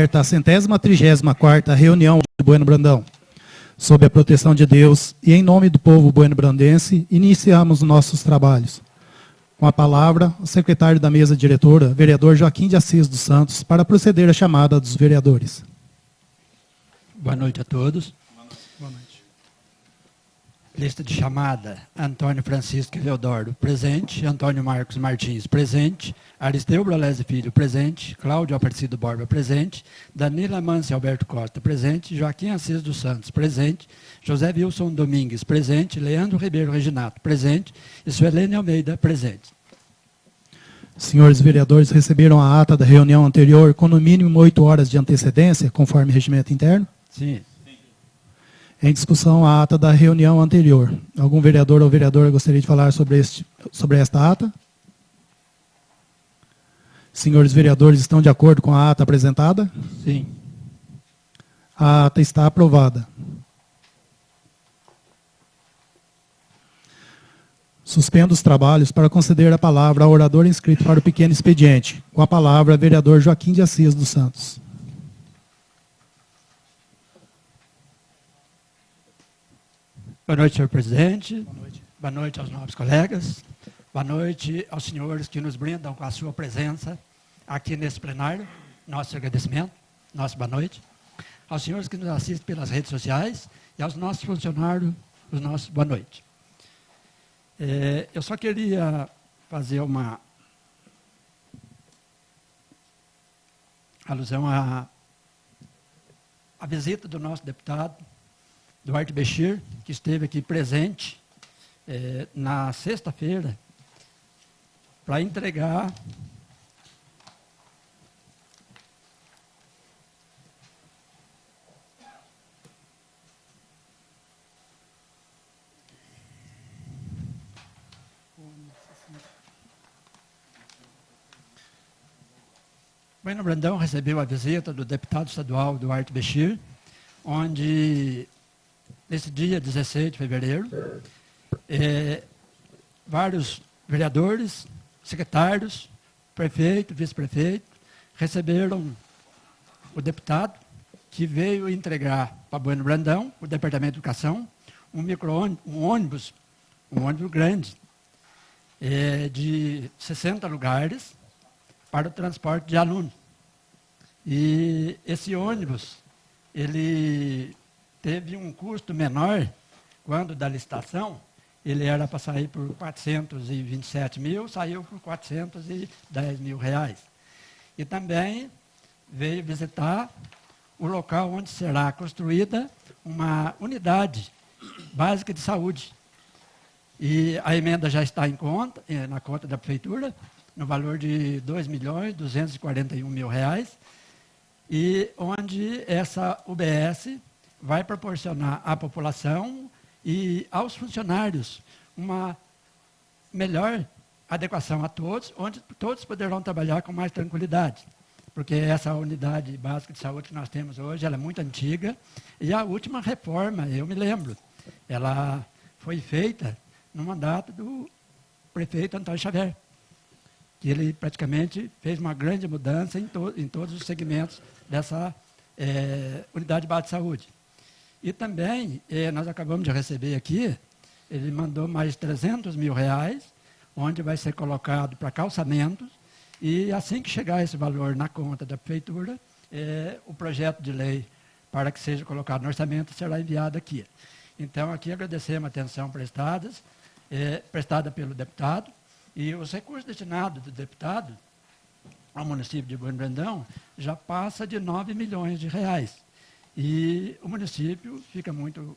A 134ª reunião de Bueno Brandão. Sob a proteção de Deus e em nome do povo bueno-brandense, iniciamos nossos trabalhos. Com a palavra, o secretário da mesa diretora, vereador Joaquim de Assis dos Santos, para proceder à chamada dos vereadores. Boa noite a todos. Boa noite. Lista de chamada: Antônio Francisco Leodoro, presente. Antônio Marcos Martins, presente. Aristeu Brolese Filho, presente. Cláudio Aparecido Borba, presente. Danila Mâncio Alberto Costa, presente. Joaquim Assis dos Santos, presente. José Wilson Domingues, presente. Leandro Ribeiro Reginato, presente. E Suelene Almeida, presente. Senhores vereadores, receberam a ata da reunião anterior com no mínimo 8 horas de antecedência, conforme regimento interno? Sim. Em discussão a ata da reunião anterior. Algum vereador ou vereadora gostaria de falar sobre esta ata? Senhores vereadores, estão de acordo com a ata apresentada? Sim. A ata está aprovada. Suspendo os trabalhos para conceder a palavra ao orador inscrito para o pequeno expediente. Com a palavra, vereador Joaquim de Assis dos Santos. Boa noite, senhor presidente. Boa noite. Boa noite aos nobres colegas. Boa noite aos senhores que nos brindam com a sua presença aqui nesse plenário. Nosso agradecimento, nossa boa noite. Aos senhores que nos assistem pelas redes sociais e aos nossos funcionários, os nossos boa noite. Eu só queria fazer uma alusão à visita do nosso deputado, Duarte Bechir, que esteve aqui presente na sexta-feira para entregar Bueno Brandão recebeu a visita do deputado estadual Duarte Bechir, onde nesse dia 16 de fevereiro, vários vereadores, secretários, prefeito, vice-prefeito, receberam o deputado, que veio entregar para Bueno Brandão, o Departamento de Educação, um ônibus grande, de 60 lugares, para o transporte de alunos. E esse ônibus, ele teve um custo menor, quando da licitação, ele era para sair por 427 mil, saiu por 410 mil reais. E também veio visitar o local onde será construída uma unidade básica de saúde. E a emenda já está na conta da prefeitura, no valor de R$ 2.241.000, e onde essa UBS vai proporcionar à população e aos funcionários uma melhor adequação a todos, onde todos poderão trabalhar com mais tranquilidade. Porque essa unidade básica de saúde que nós temos hoje, ela é muito antiga, e a última reforma, eu me lembro, ela foi feita no mandato do prefeito Antônio Xavier, que ele praticamente fez uma grande mudança em todos os segmentos dessa unidade básica de saúde. E também, nós acabamos de receber aqui, ele mandou mais 300 mil reais, onde vai ser colocado para calçamentos, e assim que chegar esse valor na conta da prefeitura, o projeto de lei para que seja colocado no orçamento será enviado aqui. Então, aqui agradecemos a atenção prestada pelo deputado, e os recursos destinados do deputado ao município de Bueno Brandão já passa de 9 milhões de reais. E o município fica muito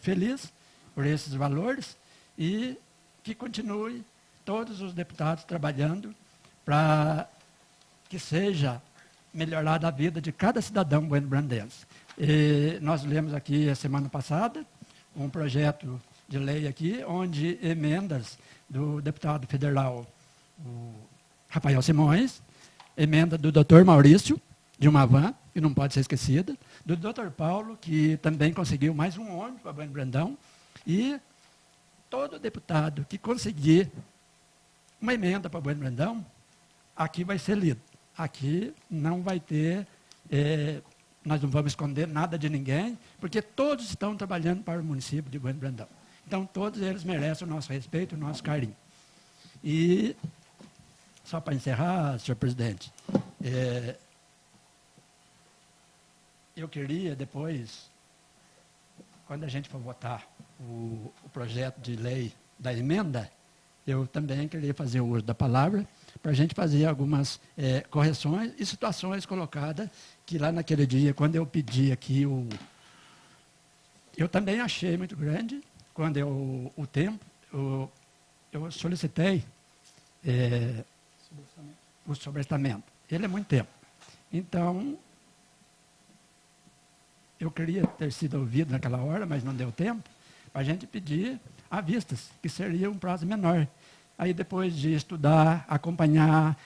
feliz por esses valores e que continue todos os deputados trabalhando para que seja melhorada a vida de cada cidadão bueno-brandense. Nós lemos aqui a semana passada um projeto de lei aqui, onde emendas do deputado federal o Rafael Simões, emenda do doutor Maurício, de uma van, que não pode ser esquecida, do doutor Paulo, que também conseguiu mais um ônibus para Bueno Brandão, e todo deputado que conseguir uma emenda para Bueno Brandão, aqui vai ser lido. Aqui não vai ter nós não vamos esconder nada de ninguém, porque todos estão trabalhando para o município de Bueno Brandão. Então, todos eles merecem o nosso respeito, o nosso carinho. E, só para encerrar, senhor presidente, eu queria depois, quando a gente for votar o projeto de lei da emenda, eu também queria fazer o uso da palavra para a gente fazer algumas correções e situações colocadas que lá naquele dia, quando eu pedi aqui eu também achei muito grande, quando o tempo, eu solicitei o sobrestamento. Ele é muito tempo. Então, eu queria ter sido ouvido naquela hora, mas não deu tempo, para a gente pedir à vistas, que seria um prazo menor. Aí, depois de estudar, acompanhar,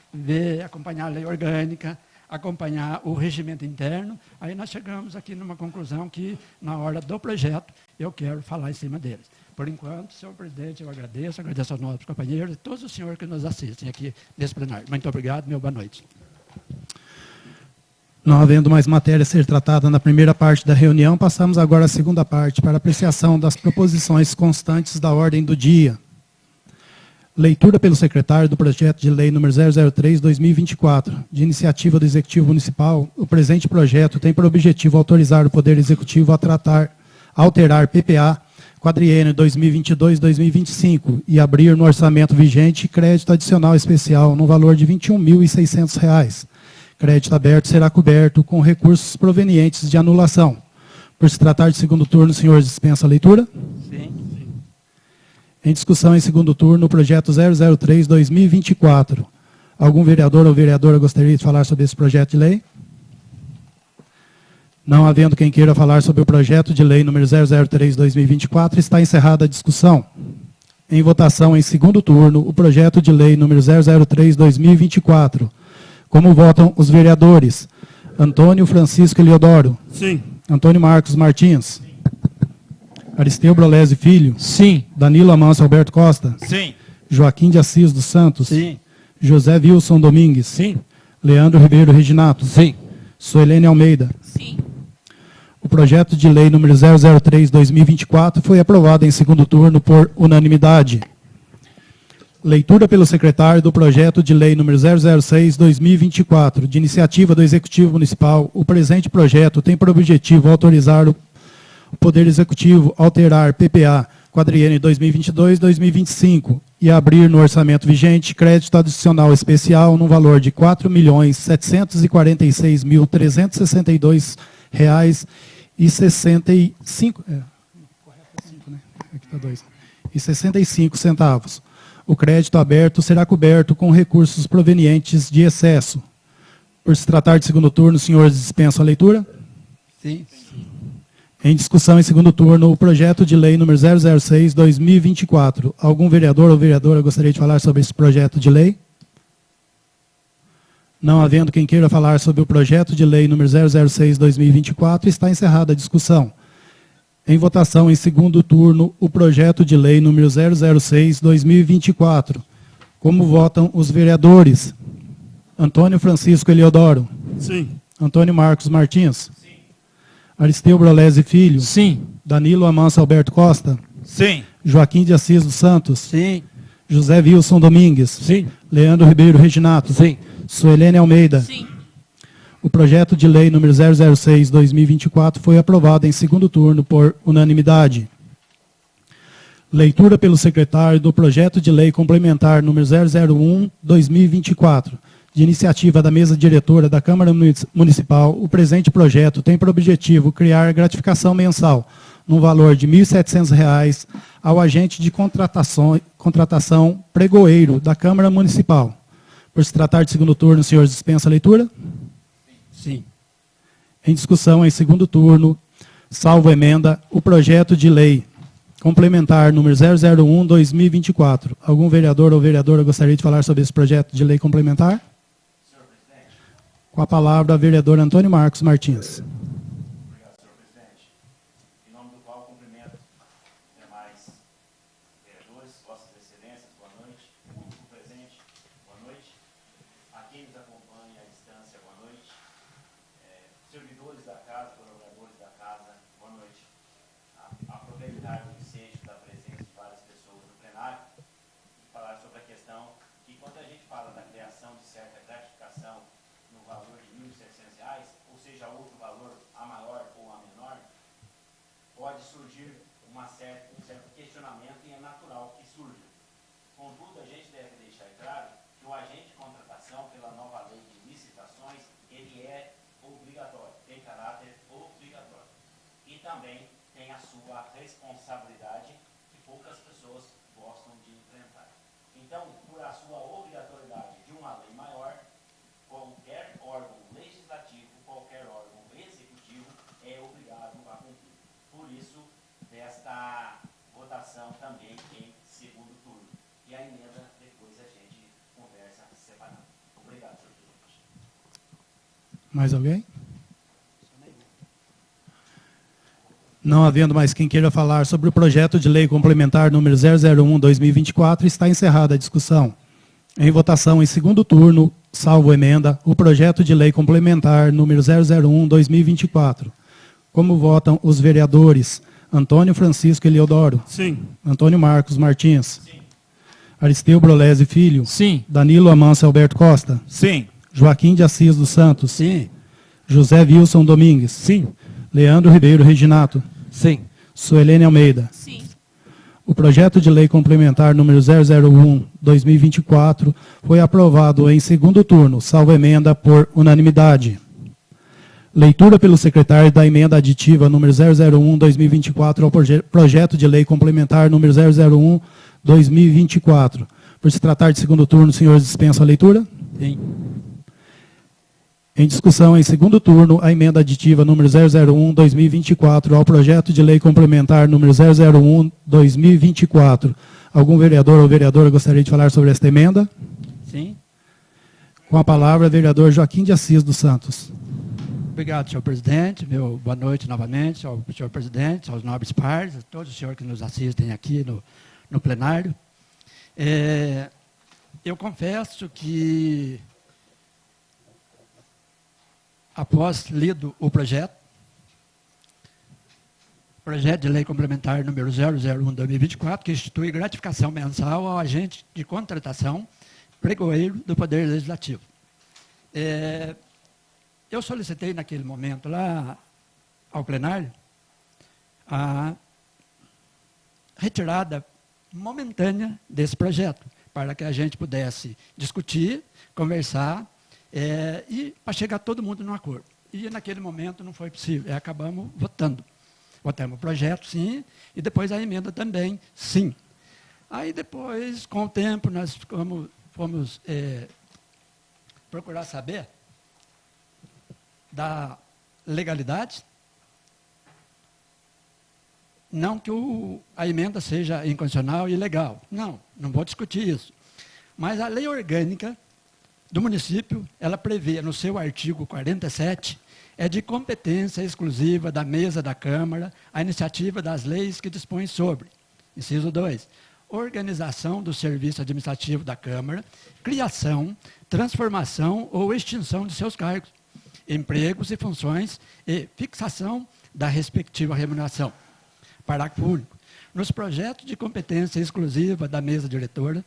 acompanhar a lei orgânica, acompanhar o regimento interno, aí nós chegamos aqui numa conclusão que, na hora do projeto, eu quero falar em cima deles. Por enquanto, senhor presidente, eu agradeço aos nossos companheiros e todos os senhores que nos assistem aqui nesse plenário. Muito obrigado, boa noite. Não havendo mais matéria a ser tratada na primeira parte da reunião, passamos agora à segunda parte, para apreciação das proposições constantes da ordem do dia. Leitura pelo secretário do projeto de lei número 003/2024, de iniciativa do Executivo Municipal. O presente projeto tem por objetivo autorizar o Poder Executivo a alterar PPA quadriênio 2022-2025 e abrir no orçamento vigente crédito adicional especial no valor de R$ 21.600. Crédito aberto será coberto com recursos provenientes de anulação. Por se tratar de segundo turno, os senhores dispensam a leitura? Sim. Em discussão em segundo turno, o projeto 003/2024. Algum vereador ou vereadora gostaria de falar sobre esse projeto de lei? Não havendo quem queira falar sobre o projeto de lei número 003/2024, está encerrada a discussão. Em votação em segundo turno, o projeto de lei número 003/2024. Como votam os vereadores? Antônio Francisco Eliodoro. Sim. Antônio Marcos Martins. Sim. Aristeu Brolesi Filho. Sim. Danilo Amâncio Alberto Costa. Sim. Joaquim de Assis dos Santos. Sim. José Wilson Domingues. Sim. Leandro Ribeiro Reginato. Sim. Suelene Almeida. Sim. O projeto de lei número 003/2024 foi aprovado em segundo turno por unanimidade. Leitura pelo secretário do projeto de lei número 006/2024, de iniciativa do Executivo Municipal. O presente projeto tem por objetivo autorizar o Poder Executivo a alterar PPA quadriênio 2022-2025 e abrir no orçamento vigente crédito adicional especial no valor de R$ 4.742,65. O crédito aberto será coberto com recursos provenientes de excesso. Por se tratar de segundo turno, os senhores dispensam a leitura? Sim. Em discussão em segundo turno, o projeto de lei número 006/2024. Algum vereador ou vereadora gostaria de falar sobre esse projeto de lei? Não havendo quem queira falar sobre o projeto de lei número 006/2024, está encerrada a discussão. Em votação em segundo turno, o projeto de lei número 006/2024. Como votam os vereadores? Antônio Francisco Eliodoro. Sim. Antônio Marcos Martins. Sim. Aristeu Brolesi Filho. Sim. Danilo Amâncio Alberto Costa. Sim. Joaquim de Assis dos Santos. Sim. José Wilson Domingues. Sim. Leandro Ribeiro Reginato. Sim. Suelene Almeida. Sim. O projeto de lei número 006/2024 foi aprovado em segundo turno por unanimidade. Leitura pelo secretário do projeto de lei complementar número 001/2024, de iniciativa da mesa diretora da Câmara Municipal. O presente projeto tem por objetivo criar gratificação mensal no valor de R$ 1.700 ao agente de contratação pregoeiro da Câmara Municipal. Por se tratar de segundo turno, os senhores dispensam a leitura? Sim. Em discussão em segundo turno, salvo emenda, o projeto de lei complementar número 001/2024. Algum vereador ou vereadora gostaria de falar sobre esse projeto de lei complementar? Senhor presidente. Com a palavra, a vereadora Antônio Marcos Martins. Obrigado, senhor presidente. Em nome do qual cumprimento demais vereadores, vossas excelências, boa noite. Público presente, boa noite. A quem nos acompanha à distância, boa noite. aproveitar o ensejo da presença de várias pessoas no plenário e falar sobre a questão que, quando a gente fala da criação de certa gratificação no valor de R$ 1.700, ou seja, outro valor, a maior ou a menor, pode surgir um certo questionamento e é natural que surja. Contudo, a gente deve deixar claro que o agente de contratação, pela nova lei de licitações, ele é obrigatório, tem caráter obrigatório. E também tem a sua responsabilidade, que poucas pessoas gostam de enfrentar. Então, por a sua obrigatoriedade de uma lei maior, qualquer órgão legislativo, qualquer órgão executivo é obrigado a cumprir. Por isso, desta votação também em segundo turno. E a emenda, depois a gente conversa separado. Obrigado, senhor presidente. Mais alguém? Não havendo mais quem queira falar sobre o projeto de lei complementar número 001/2024, está encerrada a discussão. Em votação em segundo turno, salvo emenda, o projeto de lei complementar número 001/2024. Como votam os vereadores Antônio Francisco Eliodoro? Sim. Antônio Marcos Martins? Sim. Aristeu Brolese Filho? Sim. Danilo Amâncio Alberto Costa? Sim. Joaquim de Assis dos Santos? Sim. José Wilson Domingues? Sim. Leandro Ribeiro Reginato? Sim. Suelene Almeida? Sim. O projeto de lei complementar número 001/2024 foi aprovado em segundo turno, salvo emenda por unanimidade. Leitura pelo secretário da emenda aditiva número 001/2024 ao projeto de lei complementar número 001/2024. Por se tratar de segundo turno, os senhores dispensam a leitura? Sim. Em discussão, em segundo turno, a emenda aditiva número 001/2024 ao projeto de lei complementar número 001/2024. Algum vereador ou vereadora gostaria de falar sobre esta emenda? Sim. Com a palavra, vereador Joaquim de Assis dos Santos. Obrigado, senhor presidente. Meu boa noite novamente ao senhor presidente, aos nobres pares, a todos os senhores que nos assistem aqui no plenário. Eu confesso que, após lido o projeto de lei complementar número 001/2024, que institui gratificação mensal ao agente de contratação pregoeiro do Poder Legislativo. Eu solicitei naquele momento lá ao plenário a retirada momentânea desse projeto, para que a gente pudesse discutir, conversar, e para chegar todo mundo num acordo. E naquele momento não foi possível, acabamos votando. Votamos o projeto, sim, e depois a emenda também, sim. Aí depois, com o tempo, nós fomos procurar saber da legalidade. Não que a emenda seja inconstitucional e ilegal. Não vou discutir isso. Mas a lei orgânica do município, ela prevê, no seu artigo 47, é de competência exclusiva da mesa da Câmara a iniciativa das leis que dispõem sobre. Inciso 2. Organização do serviço administrativo da Câmara, criação, transformação ou extinção de seus cargos, empregos e funções e fixação da respectiva remuneração. Parágrafo único. Nos projetos de competência exclusiva da mesa diretora,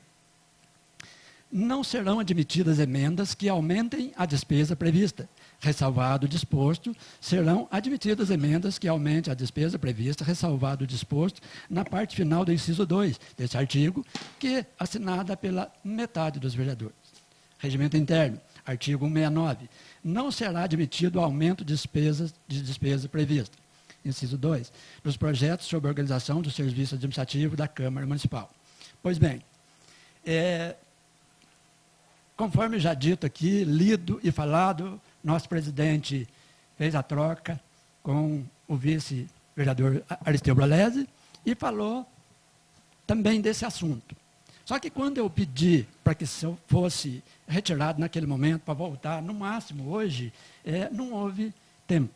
não serão admitidas emendas que aumentem a despesa prevista. Ressalvado o disposto, serão admitidas emendas que aumentem a despesa prevista, ressalvado o disposto na parte final do inciso 2 desse artigo, que é assinada pela metade dos vereadores. Regimento interno, artigo 169. Não será admitido aumento de despesa prevista. Inciso 2. Nos projetos sobre a organização do serviço administrativo da Câmara Municipal. Pois bem, conforme já dito aqui, lido e falado, nosso presidente fez a troca com o vice-vereador Aristeu Brolese e falou também desse assunto. Só que quando eu pedi para que isso fosse retirado naquele momento, para voltar, no máximo hoje, não houve tempo.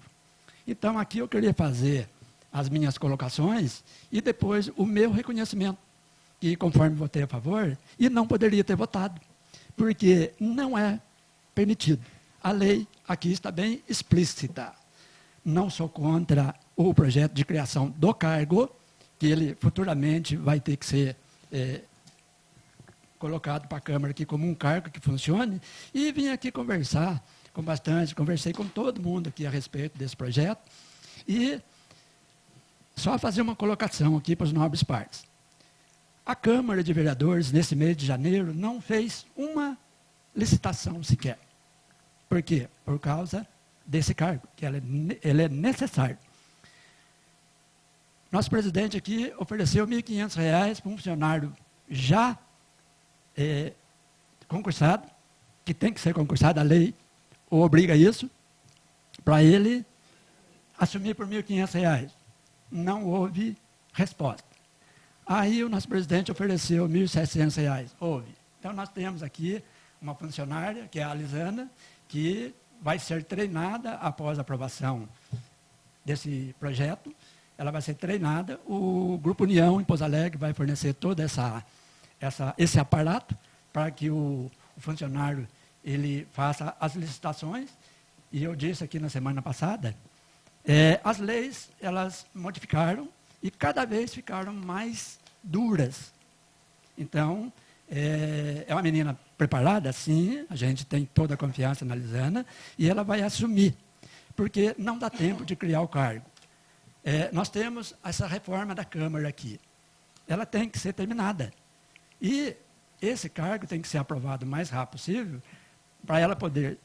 Então, aqui eu queria fazer as minhas colocações e depois o meu reconhecimento, que conforme votei a favor, e não poderia ter votado, porque não é permitido. A lei aqui está bem explícita. Não sou contra o projeto de criação do cargo, que ele futuramente vai ter que ser colocado para a Câmara aqui como um cargo que funcione, e vim aqui conversar conversei com todo mundo aqui a respeito desse projeto, e só fazer uma colocação aqui para os nobres pares. A Câmara de Vereadores, nesse mês de janeiro, não fez uma licitação sequer. Por quê? Por causa desse cargo, que ele é necessário. Nosso presidente aqui ofereceu R$ 1.500 para um funcionário já concursado, que tem que ser concursado, a lei o obriga a isso, para ele assumir por R$ 1.500. Não houve resposta. Aí o nosso presidente ofereceu R$ 1.700. Houve. Então nós temos aqui uma funcionária, que é a Alisana, que vai ser treinada após a aprovação desse projeto. Ela vai ser treinada. O Grupo União, em Pouso Alegre, vai fornecer todo esse aparato para que o funcionário ele faça as licitações. E eu disse aqui na semana passada, as leis, elas modificaram e cada vez ficaram mais duras. Então, é uma menina preparada, sim, a gente tem toda a confiança na Lisana, e ela vai assumir, porque não dá tempo de criar o cargo. Nós temos essa reforma da Câmara aqui. Ela tem que ser terminada. E esse cargo tem que ser aprovado o mais rápido possível, para ela poder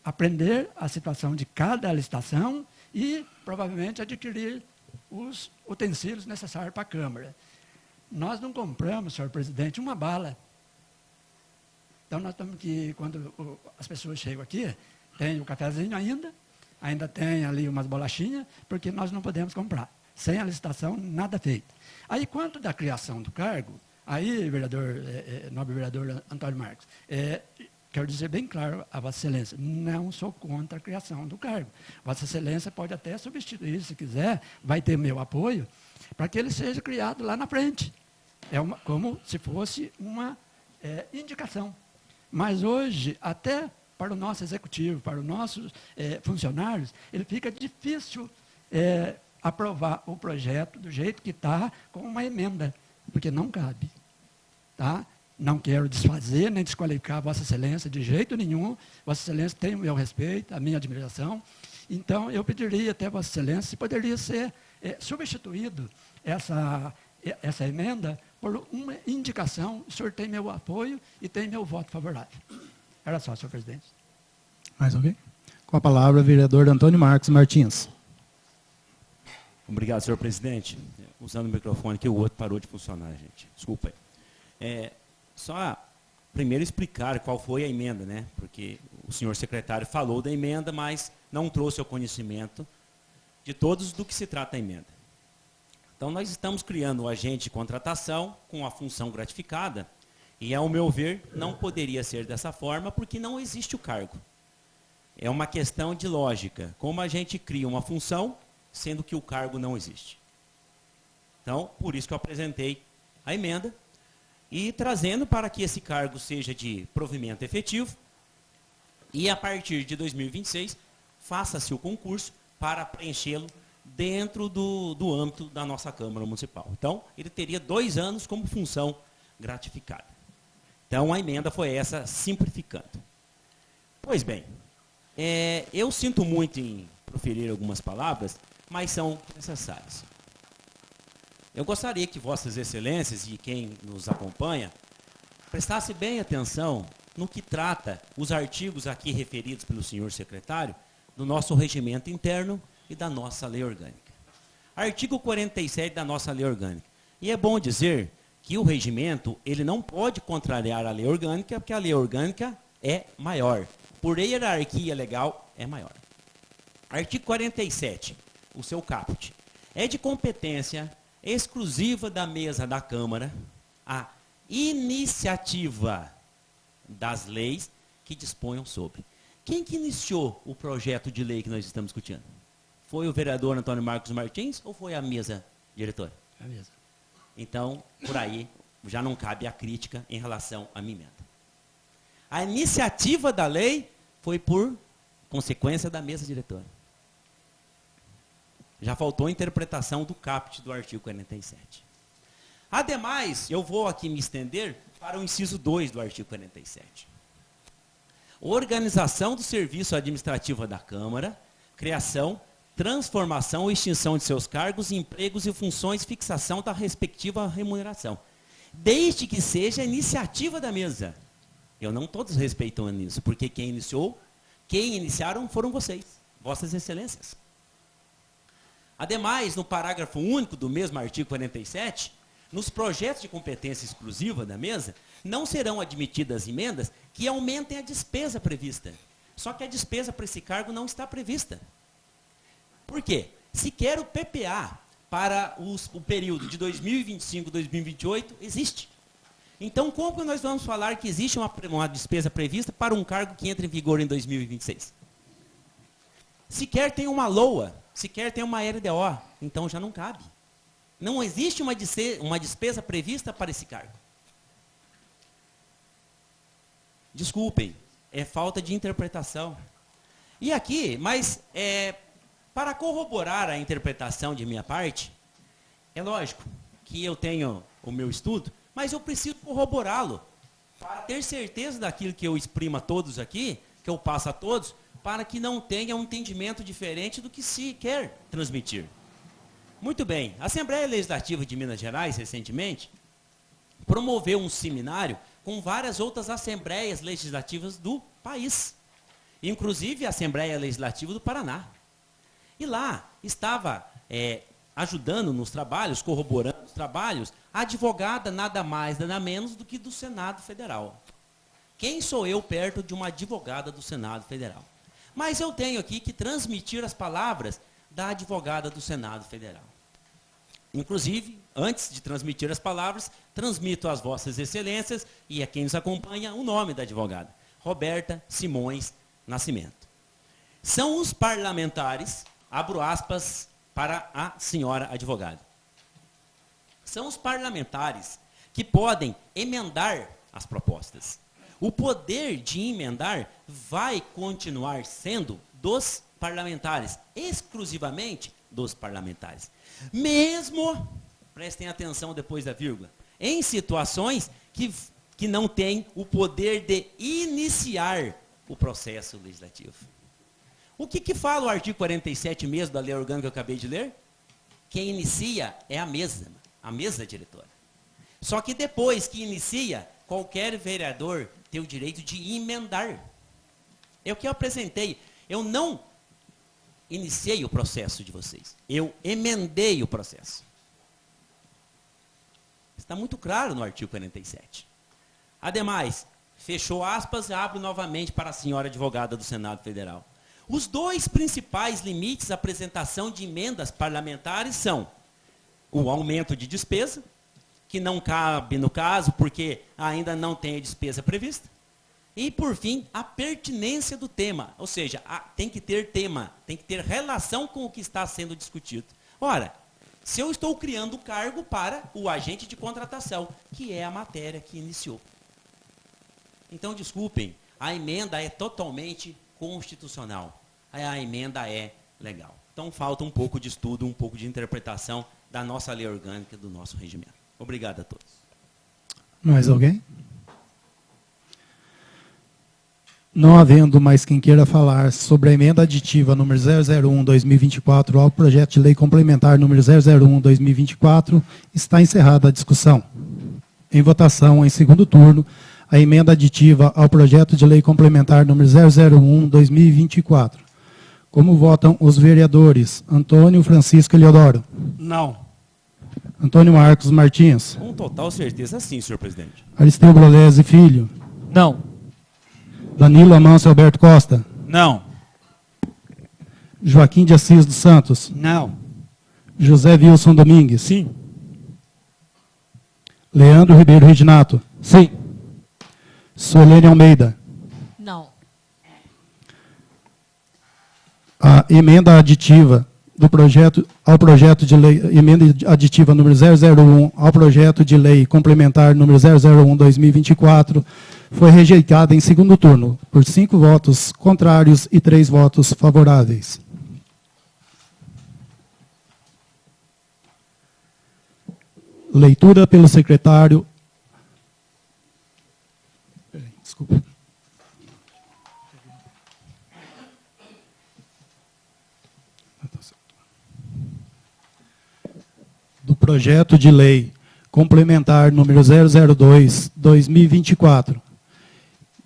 aprender a situação de cada licitação e, provavelmente, adquirir os utensílios necessários para a Câmara. Nós não compramos, senhor presidente, uma bala. Então, nós estamos que, quando as pessoas chegam aqui, tem o cafezinho ainda tem ali umas bolachinhas, porque nós não podemos comprar. Sem a licitação, nada feito. Aí, quanto da criação do cargo, aí, nobre vereador Antônio Marcos, quero dizer bem claro a Vossa Excelência, não sou contra a criação do cargo. Vossa Excelência pode até substituir, se quiser, vai ter meu apoio, para que ele seja criado lá na frente. Como se fosse uma indicação. Mas hoje, até para o nosso executivo, para os nossos funcionários, ele fica difícil aprovar o projeto do jeito que está, com uma emenda, porque não cabe. Tá? Não quero desfazer nem desqualificar Vossa Excelência de jeito nenhum. Vossa Excelência tem o meu respeito, a minha admiração. Então, eu pediria até Vossa Excelência se poderia ser substituído essa emenda por uma indicação. O senhor tem meu apoio e tem meu voto favorável. Era só, senhor presidente. Mais alguém? Com a palavra, vereador Antônio Marcos Martins. Obrigado, senhor presidente. Usando o microfone que o outro parou de funcionar, gente. Desculpa aí. Só primeiro explicar qual foi a emenda, né? Porque o senhor secretário falou da emenda, mas não trouxe ao conhecimento de todos do que se trata a emenda. Então, nós estamos criando o agente de contratação com a função gratificada e, ao meu ver, não poderia ser dessa forma porque não existe o cargo. É uma questão de lógica. Como a gente cria uma função, sendo que o cargo não existe. Então, por isso que eu apresentei a emenda, e trazendo para que esse cargo seja de provimento efetivo, e a partir de 2026, faça-se o concurso para preenchê-lo dentro do âmbito da nossa Câmara Municipal. Então, ele teria 2 anos como função gratificada. Então, a emenda foi essa, simplificando. Pois bem, eu sinto muito em proferir algumas palavras, mas são necessárias. Eu gostaria que Vossas Excelências e quem nos acompanha prestasse bem atenção no que trata os artigos aqui referidos pelo senhor secretário do nosso regimento interno e da nossa lei orgânica. Artigo 47 da nossa lei orgânica. E é bom dizer que o regimento ele não pode contrariar a lei orgânica, porque a lei orgânica é maior. Por hierarquia legal, é maior. Artigo 47, o seu caput. É de competência exclusiva da mesa da Câmara a iniciativa das leis que disponham sobre. Quem que iniciou o projeto de lei que nós estamos discutindo? Foi o vereador Antônio Marcos Martins ou foi a mesa diretora? A mesa. Então, por aí, já não cabe a crítica em relação à minha emenda. A iniciativa da lei foi por consequência da mesa diretora. Já faltou a interpretação do caput do artigo 47. Ademais, eu vou aqui me estender para o inciso 2 do artigo 47. Organização do serviço administrativo da Câmara, criação, transformação ou extinção de seus cargos, empregos e funções, fixação da respectiva remuneração. Desde que seja iniciativa da mesa. Eu não estou desrespeitando isso, porque quem iniciaram foram vocês, vossas excelências. Ademais, no parágrafo único do mesmo artigo 47, nos projetos de competência exclusiva da mesa, não serão admitidas emendas que aumentem a despesa prevista. Só que a despesa para esse cargo não está prevista. Por quê? Se quer o PPA para o período de 2025 a 2028, existe. Então, como nós vamos falar que existe uma despesa prevista para um cargo que entra em vigor em 2026? Sequer tem uma LOA, sequer tem uma LDO, então já não cabe. Não existe uma despesa prevista para esse cargo. Desculpem, é falta de interpretação. E aqui, mas para corroborar a interpretação de minha parte, é lógico que eu tenho o meu estudo, mas eu preciso corroborá-lo, para ter certeza daquilo que eu exprimo a todos aqui, que eu passo a todos, para que não tenha um entendimento diferente do que se quer transmitir. Muito bem, a Assembleia Legislativa de Minas Gerais, recentemente, promoveu um seminário com várias outras assembleias legislativas do país, inclusive a Assembleia Legislativa do Paraná. E lá estava ajudando nos trabalhos, corroborando os trabalhos, a advogada nada mais, nada menos do que do Senado Federal. Quem sou eu perto de uma advogada do Senado Federal? Mas eu tenho aqui que transmitir as palavras da advogada do Senado Federal. Inclusive, antes de transmitir as palavras, transmito às vossas excelências e a quem nos acompanha o nome da advogada, Roberta Simões Nascimento. São os parlamentares, abro aspas para a senhora advogada, são os parlamentares que podem emendar as propostas. O poder de emendar vai continuar sendo dos parlamentares, exclusivamente dos parlamentares. Mesmo, prestem atenção depois da vírgula, em situações que não têm o poder de iniciar o processo legislativo. O que fala o artigo 47 mesmo da lei orgânica que eu acabei de ler? Quem inicia é a mesa diretora. Só que depois que inicia, qualquer vereador tem o direito de emendar. É o que eu apresentei. Eu não iniciei o processo de vocês. Eu emendei o processo. Está muito claro no artigo 47. Ademais, fechou aspas e abro novamente para a senhora advogada do Senado Federal. Os dois principais limites à apresentação de emendas parlamentares são o aumento de despesa, que não cabe no caso, porque ainda não tem a despesa prevista. E, por fim, a pertinência do tema. Ou seja, tem que ter tema, tem que ter relação com o que está sendo discutido. Ora, se eu estou criando o cargo para o agente de contratação, que é a matéria que iniciou. Então, desculpem, a emenda é totalmente constitucional. A emenda é legal. Então, falta um pouco de estudo, um pouco de interpretação da nossa lei orgânica, do nosso regimento. Obrigado a todos. Mais alguém? Não havendo mais quem queira falar sobre a emenda aditiva número 001/2024 ao projeto de lei complementar número 001/2024, está encerrada a discussão. Em votação, em segundo turno, a emenda aditiva ao projeto de lei complementar número 001/2024. Como votam os vereadores? Antônio Francisco Eliodoro. Não. Antônio Marcos Martins. Com total certeza sim, senhor presidente. Aristeu Brolese Filho. Não. Danilo Amâncio Alberto Costa. Não. Joaquim de Assis dos Santos. Não. José Wilson Domingues. Sim. Leandro Ribeiro Reginato. Sim. Solene Almeida. Não. A emenda aditiva ao projeto de lei, emenda aditiva número 001 ao projeto de lei complementar número 001/2024 foi rejeitada em segundo turno, por 5 votos contrários e 3 votos favoráveis. Leitura pelo secretário... Desculpa. Do projeto de lei complementar número 002/2024,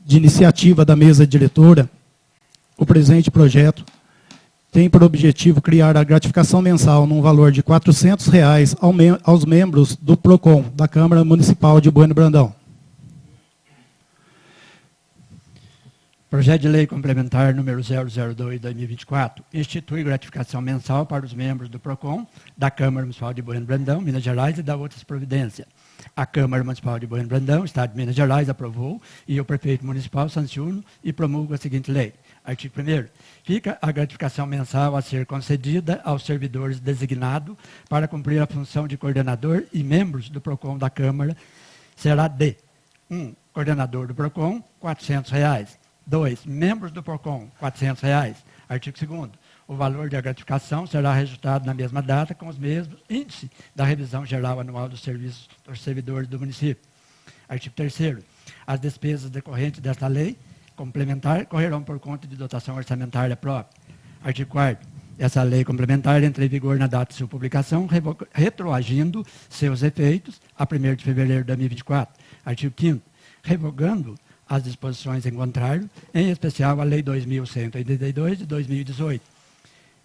de iniciativa da mesa diretora, o presente projeto tem por objetivo criar a gratificação mensal num valor de R$ 400 aos membros do PROCON, da Câmara Municipal de Bueno Brandão. Projeto de lei complementar número 002/2024 institui gratificação mensal para os membros do PROCON, da Câmara Municipal de Bueno Brandão, Minas Gerais, e da outras providências. A Câmara Municipal de Bueno Brandão, Estado de Minas Gerais, aprovou e o prefeito municipal sanciona e promulga a seguinte lei. Artigo 1º. Fica a gratificação mensal a ser concedida aos servidores designados para cumprir a função de coordenador e membros do PROCON da Câmara será de 1. Coordenador do PROCON, R$ 400. 2. Membros do PROCON, R$ 400. Artigo 2º. O valor da gratificação será registrado na mesma data com os mesmos índices da revisão geral anual dos serviços dos servidores do município. Artigo 3º. As despesas decorrentes desta lei complementar correrão por conta de dotação orçamentária própria. Artigo 4º. Essa lei complementar entra em vigor na data de sua publicação, retroagindo seus efeitos a 1º de fevereiro de 2024. Artigo 5º. Revogando as disposições em contrário, em especial a Lei 2.182 de 2018.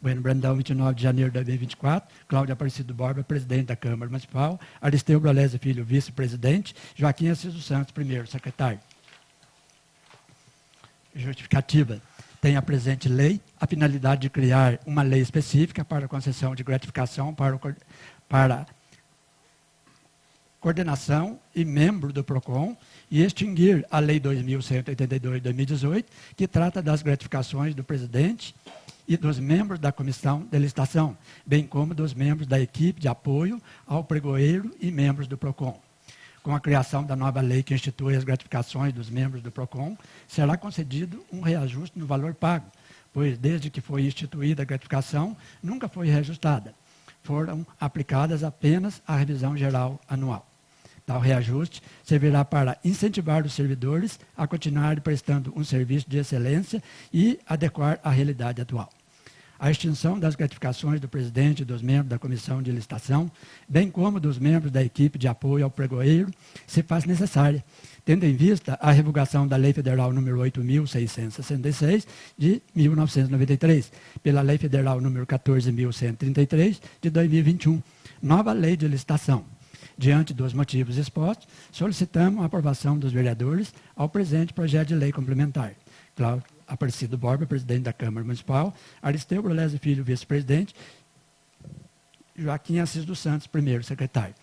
Bueno Brandão, 29 de janeiro de 2024, Cláudio Aparecido Borba, presidente da Câmara Municipal, Aristeu Brolese Filho, vice-presidente, Joaquim Assis dos Santos, primeiro secretário. Justificativa. Tem a presente lei a finalidade de criar uma lei específica para a concessão de gratificação para coordenação e membro do PROCON e extinguir a Lei 2.182 de 2018, que trata das gratificações do presidente e dos membros da comissão de licitação, bem como dos membros da equipe de apoio ao pregoeiro e membros do PROCON. Com a criação da nova lei que institui as gratificações dos membros do PROCON, será concedido um reajuste no valor pago, pois desde que foi instituída a gratificação, nunca foi reajustada. Foram aplicadas apenas a revisão geral anual. Tal reajuste servirá para incentivar os servidores a continuarem prestando um serviço de excelência e adequar à realidade atual. A extinção das gratificações do presidente e dos membros da comissão de licitação, bem como dos membros da equipe de apoio ao pregoeiro, se faz necessária, tendo em vista a revogação da Lei Federal nº 8.666, de 1993, pela Lei Federal nº 14.133, de 2021, nova Lei de Licitação. Diante dos motivos expostos, solicitamos a aprovação dos vereadores ao presente projeto de lei complementar. Cláudio Aparecido Borba, presidente da Câmara Municipal, Aristeu Brolese Filho, vice-presidente, Joaquim Assis dos Santos, primeiro secretário.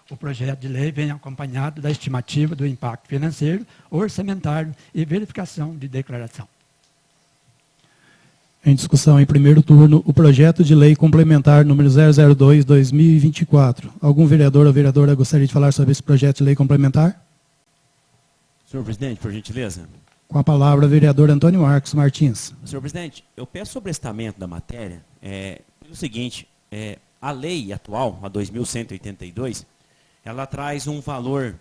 O projeto de lei vem acompanhado da estimativa do impacto financeiro, orçamentário e verificação de declaração. Em discussão em primeiro turno, o projeto de lei complementar número 002/2024. Algum vereador ou vereadora gostaria de falar sobre esse projeto de lei complementar? Senhor presidente, por gentileza. Com a palavra, vereador Antônio Marcos Martins. Senhor presidente, eu peço sobrestamento da matéria pelo seguinte, a lei atual, a 2.182, ela traz um valor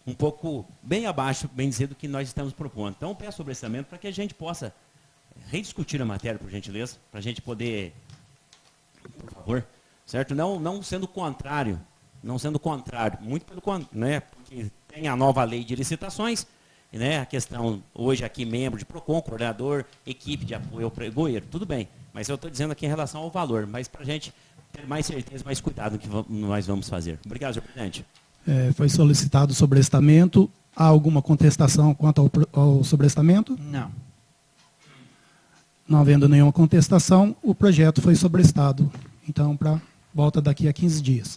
um pouco bem abaixo, bem dizer, do que nós estamos propondo. Então, eu peço sobrestamento para que a gente possa rediscutir a matéria, por gentileza, para a gente poder, por favor, certo? Não sendo contrário, muito pelo contrário, né? Porque tem a nova lei de licitações, né? A questão, hoje aqui, membro de PROCON, coordenador, equipe de apoio ao pregoeiro, tudo bem, mas eu estou dizendo aqui em relação ao valor, mas para a gente ter mais certeza, mais cuidado no que nós vamos fazer. Obrigado, senhor presidente. Foi solicitado sobrestamento. Há alguma contestação quanto ao sobrestamento? Não. Não havendo nenhuma contestação, o projeto foi sobrestado. Então, para volta daqui a 15 dias.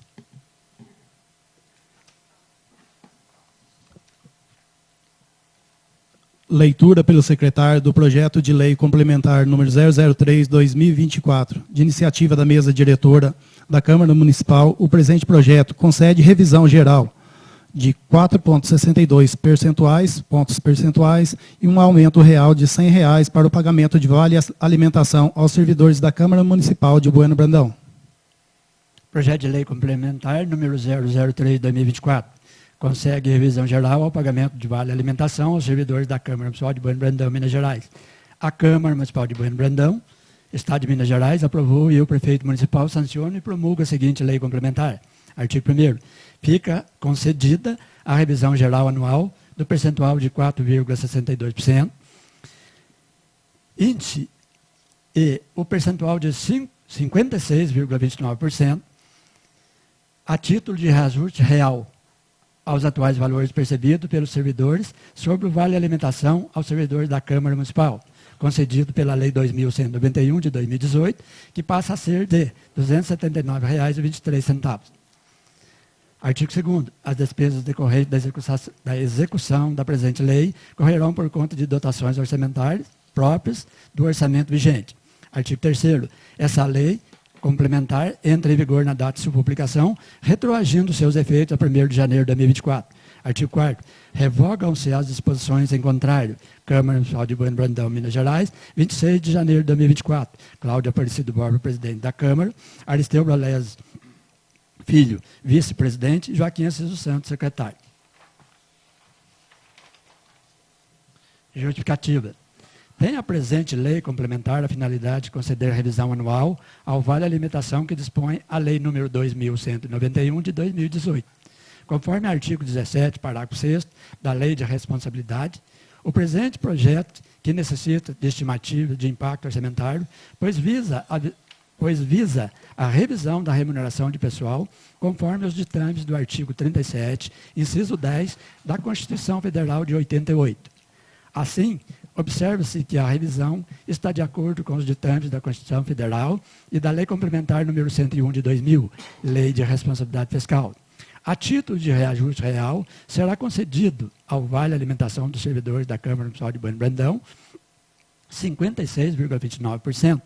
Leitura pelo secretário do projeto de lei complementar número 003/2024, de iniciativa da mesa diretora da Câmara Municipal. O presente projeto concede revisão geral de 4,62 pontos percentuais e um aumento real de R$ 100 para o pagamento de vale alimentação aos servidores da Câmara Municipal de Bueno Brandão. Projeto de lei complementar número 003/2024. Concede revisão geral ao pagamento de vale alimentação aos servidores da Câmara Municipal de Bueno Brandão, Minas Gerais. A Câmara Municipal de Bueno Brandão, Estado de Minas Gerais, aprovou e o prefeito municipal sanciona e promulga a seguinte lei complementar. Artigo 1º. Fica concedida a revisão geral anual do percentual de 4,62%, índice e o percentual de 56,29%, a título de reajuste real aos atuais valores percebidos pelos servidores sobre o vale alimentação aos servidores da Câmara Municipal, concedido pela Lei 2.191 de 2018, que passa a ser de R$ 279,23. Artigo 2º. As despesas decorrentes da execução da presente lei correrão por conta de dotações orçamentárias próprias do orçamento vigente. Artigo 3º. Essa lei complementar entra em vigor na data de sua publicação, retroagindo seus efeitos a 1º de janeiro de 2024. Artigo 4º. Revogam-se as disposições em contrário. Câmara Municipal de Bueno Brandão, Minas Gerais, 26 de janeiro de 2024. Cláudio Aparecido Borba, presidente da Câmara. Aristeu Brolese Filho, vice-presidente. Joaquim Assis Santos, secretário. Justificativa. Tem a presente lei complementar a finalidade de conceder revisão anual ao vale alimentação que dispõe a Lei nº 2.191 de 2018. Conforme artigo 17, parágrafo 6º da Lei de Responsabilidade, o presente projeto, que necessita de estimativa de impacto orçamentário, pois visa a revisão da remuneração de pessoal, conforme os ditames do artigo 37, inciso 10, da Constituição Federal de 88. Assim, observa-se que a revisão está de acordo com os ditames da Constituição Federal e da Lei Complementar número 101 de 2000, Lei de Responsabilidade Fiscal. A título de reajuste real, será concedido ao vale alimentação dos servidores da Câmara Municipal de Bueno Brandão 56,29%.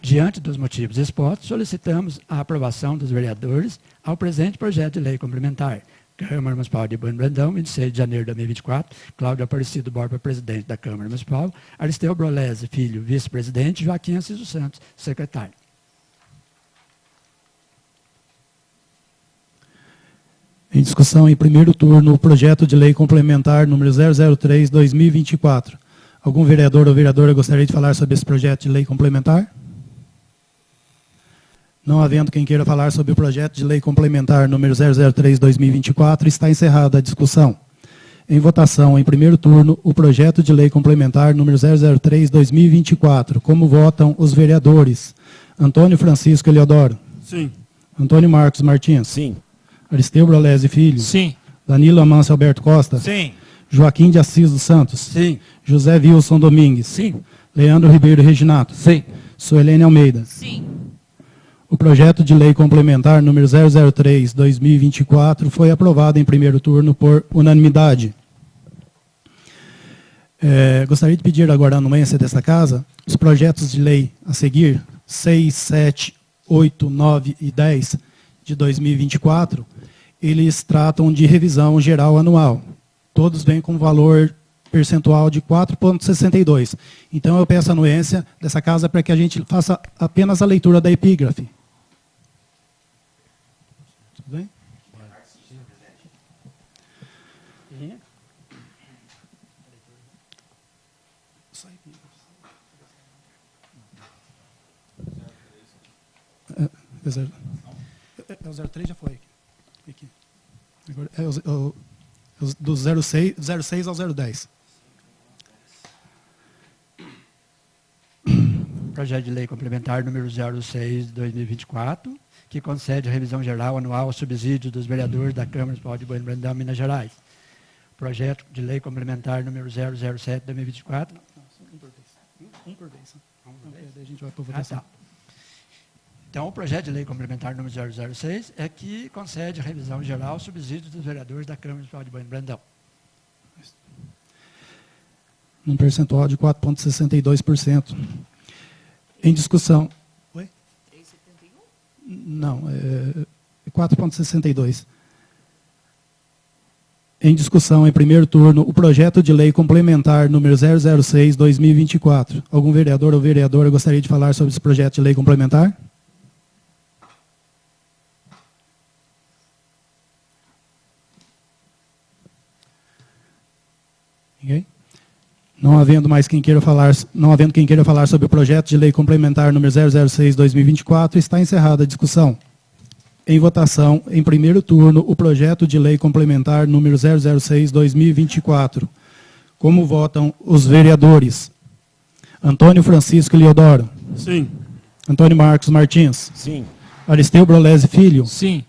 Diante dos motivos expostos, solicitamos a aprovação dos vereadores ao presente projeto de lei complementar. Câmara Municipal de Bueno Brandão, 26 de janeiro de 2024, Cláudio Aparecido Borba, presidente da Câmara Municipal, Aristeu Brolese Filho, vice-presidente, Joaquim Assis Santos, secretário. Em discussão em primeiro turno, o projeto de lei complementar número 003/2024. Algum vereador ou vereadora gostaria de falar sobre esse projeto de lei complementar? Não havendo quem queira falar sobre o projeto de lei complementar número 003/2024, está encerrada a discussão. Em votação, em primeiro turno, o projeto de lei complementar número 003/2024. Como votam os vereadores? Antônio Francisco Eliodoro. Sim. Antônio Marcos Martins. Sim. Aristeu Brolese Filho. Sim. Danilo Amâncio Alberto Costa. Sim. Joaquim de Assis dos Santos. Sim. José Wilson Domingues. Sim. Leandro Ribeiro Reginato. Sim. Suelene Almeida. Sim. O projeto de lei complementar número 003/2024 foi aprovado em primeiro turno por unanimidade. Gostaria de pedir agora a anuência desta casa os projetos de lei a seguir, 6, 7, 8, 9 e 10 de 2024, eles tratam de revisão geral anual. Todos vêm com valor percentual de 4,62. Então, eu peço a anuência dessa casa para que a gente faça apenas a leitura da epígrafe. Tudo bem? O 03 já foi. Aqui. Agora é do 06 ao 010. Projeto de lei complementar número 06/2024, que concede a revisão geral anual ao subsídio dos vereadores da Câmara Municipal de Bueno Brandão, Minas Gerais. Projeto de lei complementar número 007/2024. Um por vez. A gente vai para votação. Tá. Então, o projeto de lei complementar número 006 é que concede a revisão geral ao subsídio dos vereadores da Câmara Municipal de Bueno Brandão. Num percentual de 4,62%. Em discussão. Oi? 3,71? Não, é 4,62%. Em discussão, em primeiro turno, o projeto de lei complementar número 006/2024. Algum vereador ou vereadora gostaria de falar sobre esse projeto de lei complementar? Não havendo quem queira falar sobre o projeto de lei complementar número 006/2024, está encerrada a discussão. Em votação, em primeiro turno, o projeto de lei complementar número 006/2024. Como votam os vereadores? Antônio Francisco Eliodoro. Sim. Antônio Marcos Martins. Sim. Aristeu Brolesi Filho. Sim.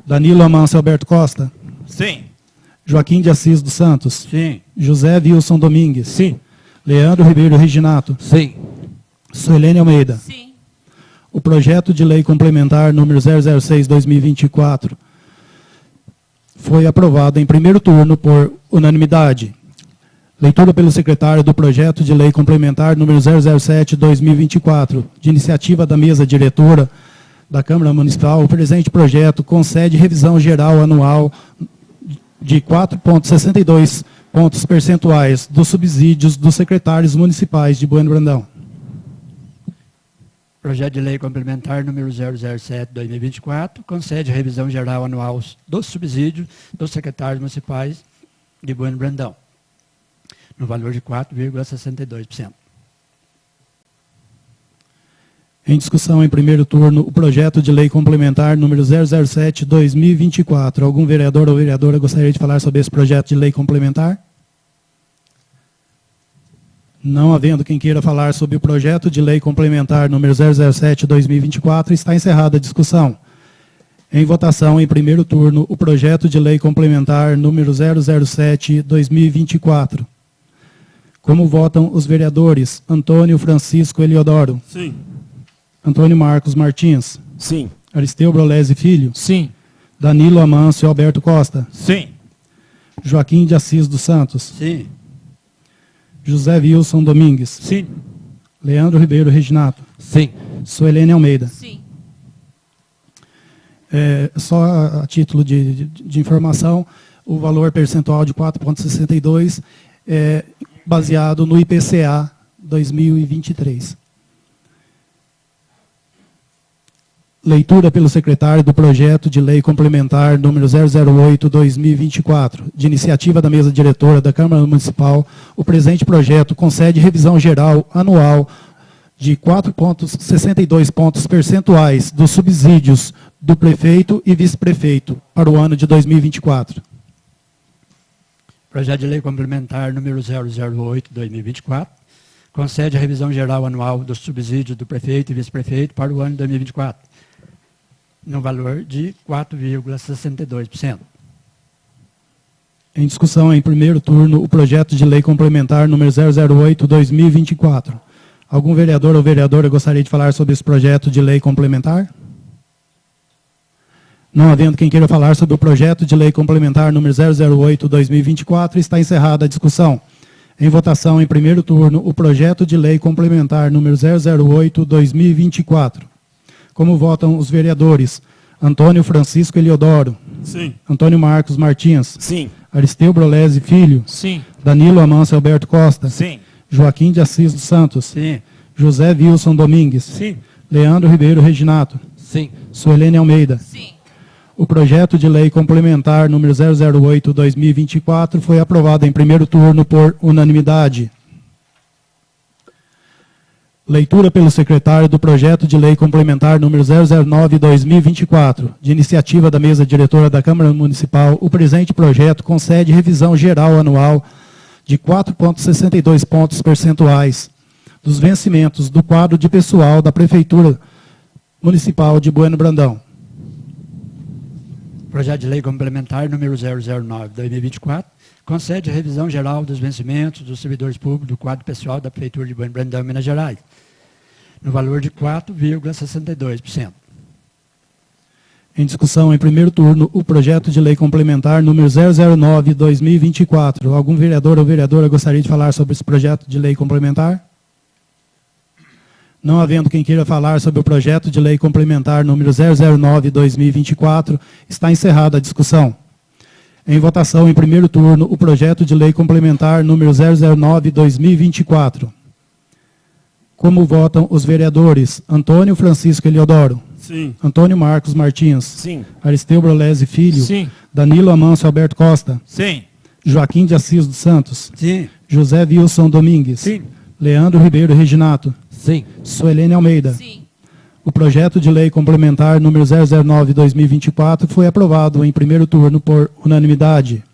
Danilo Amâncio Alberto Costa. Sim. Joaquim de Assis dos Santos. Sim. José Wilson Domingues. Sim. Leandro Ribeiro Reginato. Sim. Suelene Almeida. Sim. O projeto de lei complementar número 006/2024 foi aprovado em primeiro turno por unanimidade. Leitura pelo secretário do projeto de lei complementar número 007/2024, de iniciativa da mesa diretora da Câmara Municipal. O presente projeto concede revisão geral anual de 4,62 pontos percentuais dos subsídios dos secretários municipais de Bueno Brandão. Projeto de lei complementar número 007/2024 concede revisão geral anual dos subsídios dos secretários municipais de Bueno Brandão, no valor de 4,62%. Em discussão em primeiro turno, o projeto de lei complementar número 007/2024. Algum vereador ou vereadora gostaria de falar sobre esse projeto de lei complementar? Não havendo quem queira falar sobre o projeto de lei complementar número 007/2024, está encerrada a discussão. Em votação, em primeiro turno, o projeto de lei complementar número 007/2024. Como votam os vereadores? Antônio Francisco Eliodoro. Sim. Antônio Marcos Martins. Sim. Aristeu Brolesi Filho. Sim. Danilo Amâncio Alberto Costa. Sim. Joaquim de Assis dos Santos. Sim. José Wilson Domingues. Sim. Leandro Ribeiro Reginato. Sim. Suelene Almeida. Sim. Só a título de informação, o valor percentual de 4,62 é baseado no IPCA 2023. Leitura pelo secretário do projeto de lei complementar número 008/2024, de iniciativa da mesa diretora da Câmara Municipal. O presente projeto concede revisão geral anual de 4,62 pontos percentuais dos subsídios do prefeito e vice-prefeito para o ano de 2024. Projeto de lei complementar número 008/2024 concede a revisão geral anual dos subsídios do prefeito e vice-prefeito para o ano de 2024, no valor de 4,62%. Em discussão em primeiro turno, o projeto de lei complementar número 008/2024. Algum vereador ou vereadora gostaria de falar sobre esse projeto de lei complementar? Não havendo quem queira falar sobre o projeto de lei complementar número 008/2024, está encerrada a discussão. Em votação em primeiro turno, o projeto de lei complementar número 008/2024. Como votam os vereadores? Antônio Francisco Eliodoro. Sim. Antônio Marcos Martins. Sim. Aristeu Brolesi Filho. Sim. Danilo Amâncio Alberto Costa. Sim. Joaquim de Assis dos Santos. Sim. José Wilson Domingues. Sim. Leandro Ribeiro Reginato. Sim. Suelene Almeida. Sim. O projeto de lei complementar número 008/2024 foi aprovado em primeiro turno por unanimidade. Leitura pelo secretário do projeto de lei complementar número 009/2024, de iniciativa da mesa diretora da Câmara Municipal. O presente projeto concede revisão geral anual de 4,62 pontos percentuais dos vencimentos do quadro de pessoal da Prefeitura Municipal de Bueno Brandão. Projeto de lei complementar número 009/2024 concede a revisão geral dos vencimentos dos servidores públicos do quadro pessoal da Prefeitura de Bueno Brandão, Minas Gerais, no valor de 4,62%. Em discussão em primeiro turno, o projeto de lei complementar número 009/2024. Algum vereador ou vereadora gostaria de falar sobre esse projeto de lei complementar? Não havendo quem queira falar sobre o projeto de lei complementar número 009/2024, está encerrada a discussão. Em votação em primeiro turno, o projeto de lei complementar número 009/2024. Como votam os vereadores? Antônio Francisco Eliodoro. Sim. Antônio Marcos Martins. Sim. Aristeu Brolesi Filho. Sim. Danilo Amâncio Alberto Costa. Sim. Joaquim de Assis dos Santos. Sim. José Wilson Domingues. Sim. Leandro Ribeiro Reginato. Sim. Suelene Almeida. Sim. O projeto de lei complementar número 009/2024 foi aprovado em primeiro turno por unanimidade.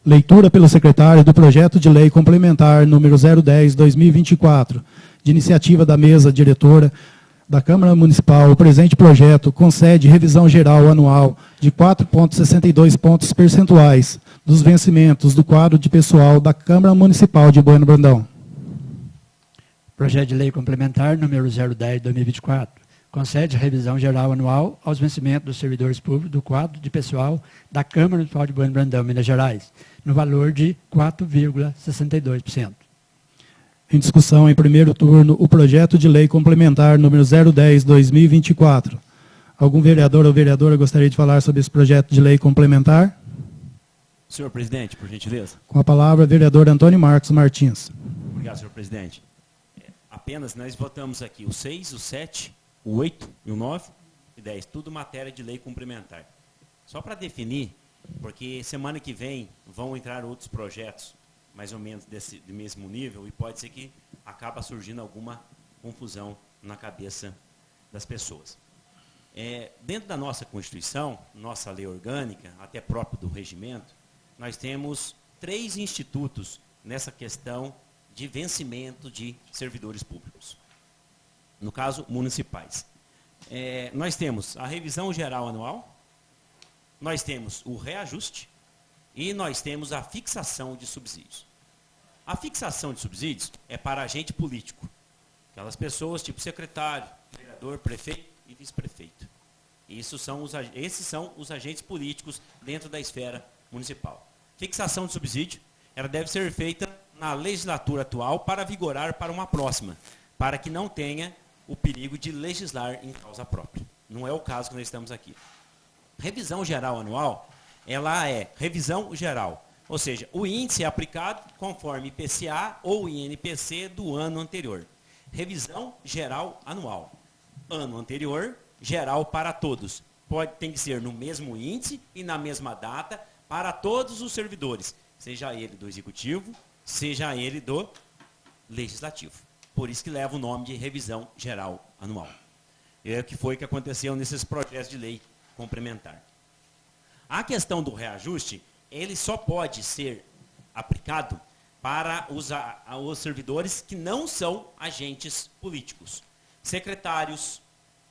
Leitura pelo secretário do projeto de lei complementar número 010/2024, de iniciativa da mesa diretora da Câmara Municipal. O presente projeto concede revisão geral anual de 4,62 pontos percentuais dos vencimentos do quadro de pessoal da Câmara Municipal de Bueno Brandão. Projeto de lei complementar número 010/2024 concede revisão geral anual aos vencimentos dos servidores públicos do quadro de pessoal da Câmara Municipal de Bueno Brandão, Minas Gerais, no valor de 4,62%. Em discussão em primeiro turno, o projeto de lei complementar número 010/2024. Algum vereador ou vereadora gostaria de falar sobre esse projeto de lei complementar? Senhor presidente, por gentileza. Com a palavra, vereador Antônio Marcos Martins. Obrigado, senhor presidente. Apenas nós votamos aqui o 6, o 7, o 8 e o 9 e 10, tudo matéria de lei complementar. Só para definir, porque semana que vem vão entrar outros projetos, mais ou menos do mesmo nível, e pode ser que acaba surgindo alguma confusão na cabeça das pessoas. Dentro da nossa Constituição, nossa lei orgânica, até próprio do regimento, nós temos 3 institutos nessa questão de vencimento de servidores públicos, no caso, municipais. Nós temos a revisão geral anual, nós temos o reajuste e nós temos a fixação de subsídios. A fixação de subsídios é para agente político, aquelas pessoas tipo secretário, vereador, prefeito e vice-prefeito. Esses são os agentes políticos dentro da esfera municipal. Fixação de subsídio, ela deve ser feita na legislatura atual para vigorar para uma próxima, para que não tenha o perigo de legislar em causa própria. Não é o caso que nós estamos aqui. Revisão geral anual, ela é revisão geral, ou seja, o índice é aplicado conforme IPCA ou INPC do ano anterior. Revisão geral anual. Ano anterior, geral para todos. Tem que ser no mesmo índice e na mesma data para todos os servidores, seja ele do executivo, seja ele do legislativo. Por isso que leva o nome de revisão geral anual. É o que foi que aconteceu nesses projetos de lei complementar. A questão do reajuste, ele só pode ser aplicado para os servidores que não são agentes políticos. Secretários,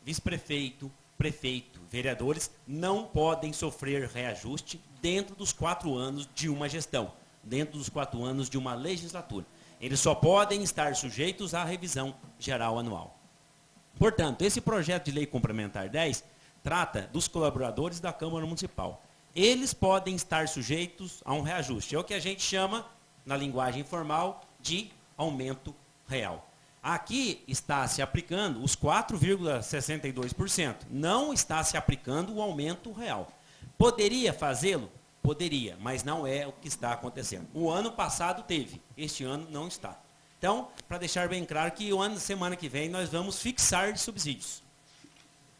vice-prefeito, prefeito, vereadores não podem sofrer reajuste dentro dos 4 anos de uma gestão, dentro dos 4 anos de uma legislatura. Eles só podem estar sujeitos à revisão geral anual. Portanto, esse projeto de lei complementar 10 trata dos colaboradores da Câmara Municipal. Eles podem estar sujeitos a um reajuste. É o que a gente chama, na linguagem informal, de aumento real. Aqui está se aplicando os 4,62%. Não está se aplicando o aumento real. Poderia fazê-lo? Poderia, mas não é o que está acontecendo. O ano passado teve, este ano não está. Então, para deixar bem claro que semana que vem nós vamos fixar de subsídios.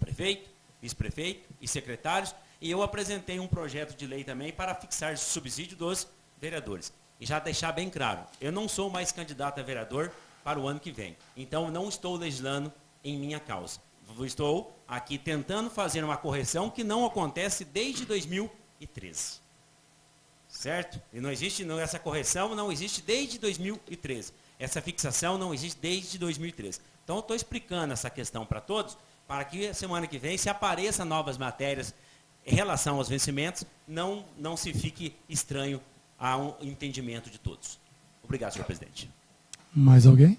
Prefeito, vice-prefeito e secretários. E eu apresentei um projeto de lei também para fixar de subsídio dos vereadores. E já deixar bem claro, eu não sou mais candidato a vereador para o ano que vem. Então, não estou legislando em minha causa. Estou aqui tentando fazer uma correção que não acontece desde 2013. Certo? E não existe, essa correção não existe desde 2013. Essa fixação não existe desde 2013. Então, eu estou explicando essa questão para todos, para que semana que vem, se apareçam novas matérias em relação aos vencimentos, não se fique estranho ao entendimento de todos. Obrigado, senhor presidente. Mais alguém?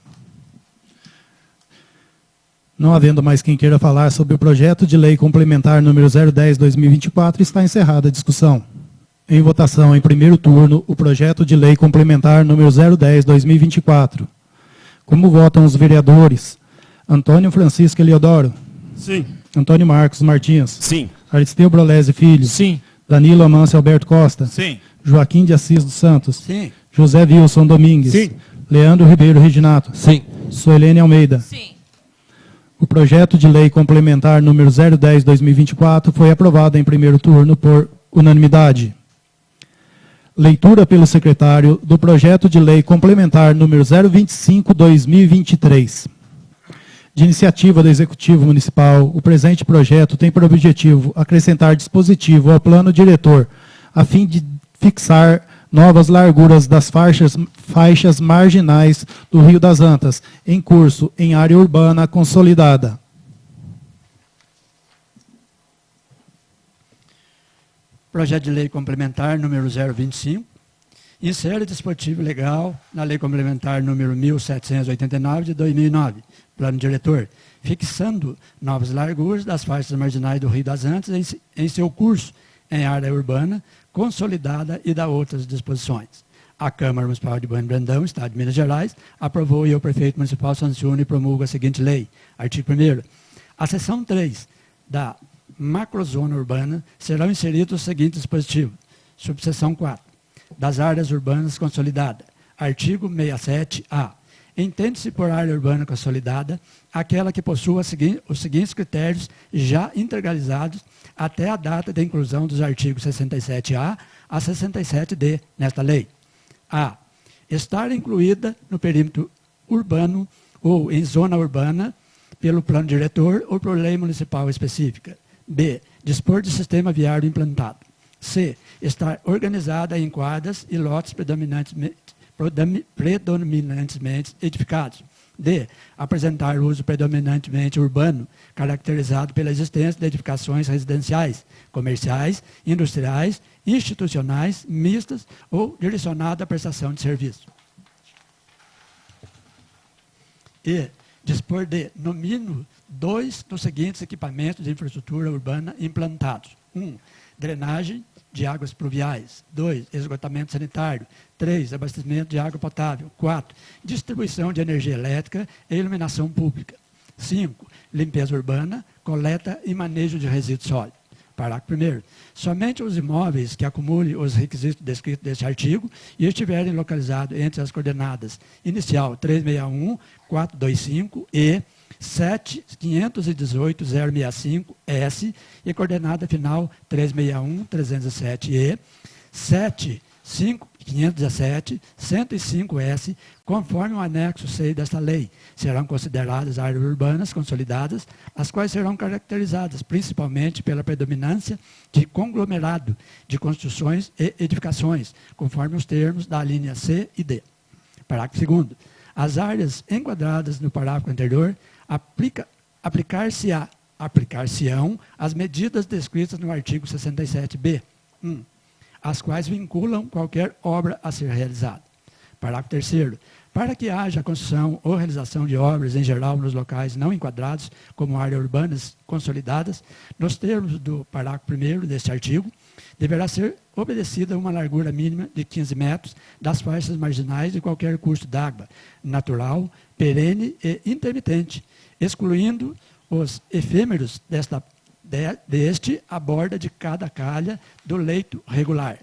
Não havendo mais quem queira falar sobre o projeto de lei complementar número 010/2024, está encerrada a discussão. Em votação, em primeiro turno, o projeto de lei complementar número 010/2024. Como votam os vereadores? Antônio Francisco Eliodoro. Sim. Antônio Marcos Martins. Sim. Aristeu Brolese Filho. Sim. Danilo Amâncio Alberto Costa. Sim. Joaquim de Assis dos Santos. Sim. José Wilson Domingues. Sim. Leandro Ribeiro Reginato. Sim. Suelene Almeida. Sim. O projeto de lei complementar número 010/2024 foi aprovado em primeiro turno por unanimidade. Leitura pelo secretário do projeto de lei complementar número 025/2023. De iniciativa do Executivo Municipal, o presente projeto tem por objetivo acrescentar dispositivo ao plano diretor, a fim de fixar novas larguras das faixas marginais do Rio das Antas, em curso em área urbana consolidada. Projeto de lei complementar número 025. Insere dispositivo legal na lei complementar número 1789 de 2009, plano diretor, fixando novas larguras das faixas marginais do Rio das Antas em seu curso em área urbana consolidada e da outras disposições. A Câmara Municipal de Bueno Brandão, Estado de Minas Gerais, aprovou e o prefeito municipal sanciona e promulga a seguinte lei. Artigo 1º. A seção 3 da macrozona urbana serão inseridos os seguintes dispositivos. Subseção 4. Das áreas urbanas consolidadas. Artigo 67-A. Entende-se por área urbana consolidada aquela que possua os seguintes critérios já integralizados até a data da inclusão dos artigos 67-A a 67-D nesta lei. A. Estar incluída no perímetro urbano ou em zona urbana pelo plano diretor ou por lei municipal específica. B. Dispor de sistema viário implantado. C. Estar organizada em quadras e lotes predominantemente edificados. D. Apresentar uso predominantemente urbano, caracterizado pela existência de edificações residenciais, comerciais, industriais, institucionais, mistas ou direcionada à prestação de serviço. E. Dispor de, no mínimo, 2 dos seguintes equipamentos de infraestrutura urbana implantados. 1. Drenagem de águas pluviais. 2. Esgotamento sanitário. 3. Abastecimento de água potável. 4. Distribuição de energia elétrica e iluminação pública. 5. Limpeza urbana, coleta e manejo de resíduos sólidos. Parágrafo 1º. Somente os imóveis que acumulem os requisitos descritos neste artigo e estiverem localizados entre as coordenadas inicial 361.425 e 7.518.065-S e coordenada final 361.307-E, 7.517, 105-S, conforme o anexo 6 desta lei, serão consideradas áreas urbanas consolidadas, as quais serão caracterizadas principalmente pela predominância de conglomerado de construções e edificações, conforme os termos da linha C e D. Parágrafo 2º. As áreas enquadradas no parágrafo anterior aplicar-se-ão as medidas descritas no artigo 67b, 1, as quais vinculam qualquer obra a ser realizada. Parágrafo 3º. Para que haja construção ou realização de obras, em geral, nos locais não enquadrados como áreas urbanas consolidadas, nos termos do parágrafo 1º deste artigo, deverá ser obedecida uma largura mínima de 15 metros das faixas marginais de qualquer curso d'água, natural, perene e intermitente, excluindo os efêmeros deste à borda de cada calha do leito regular.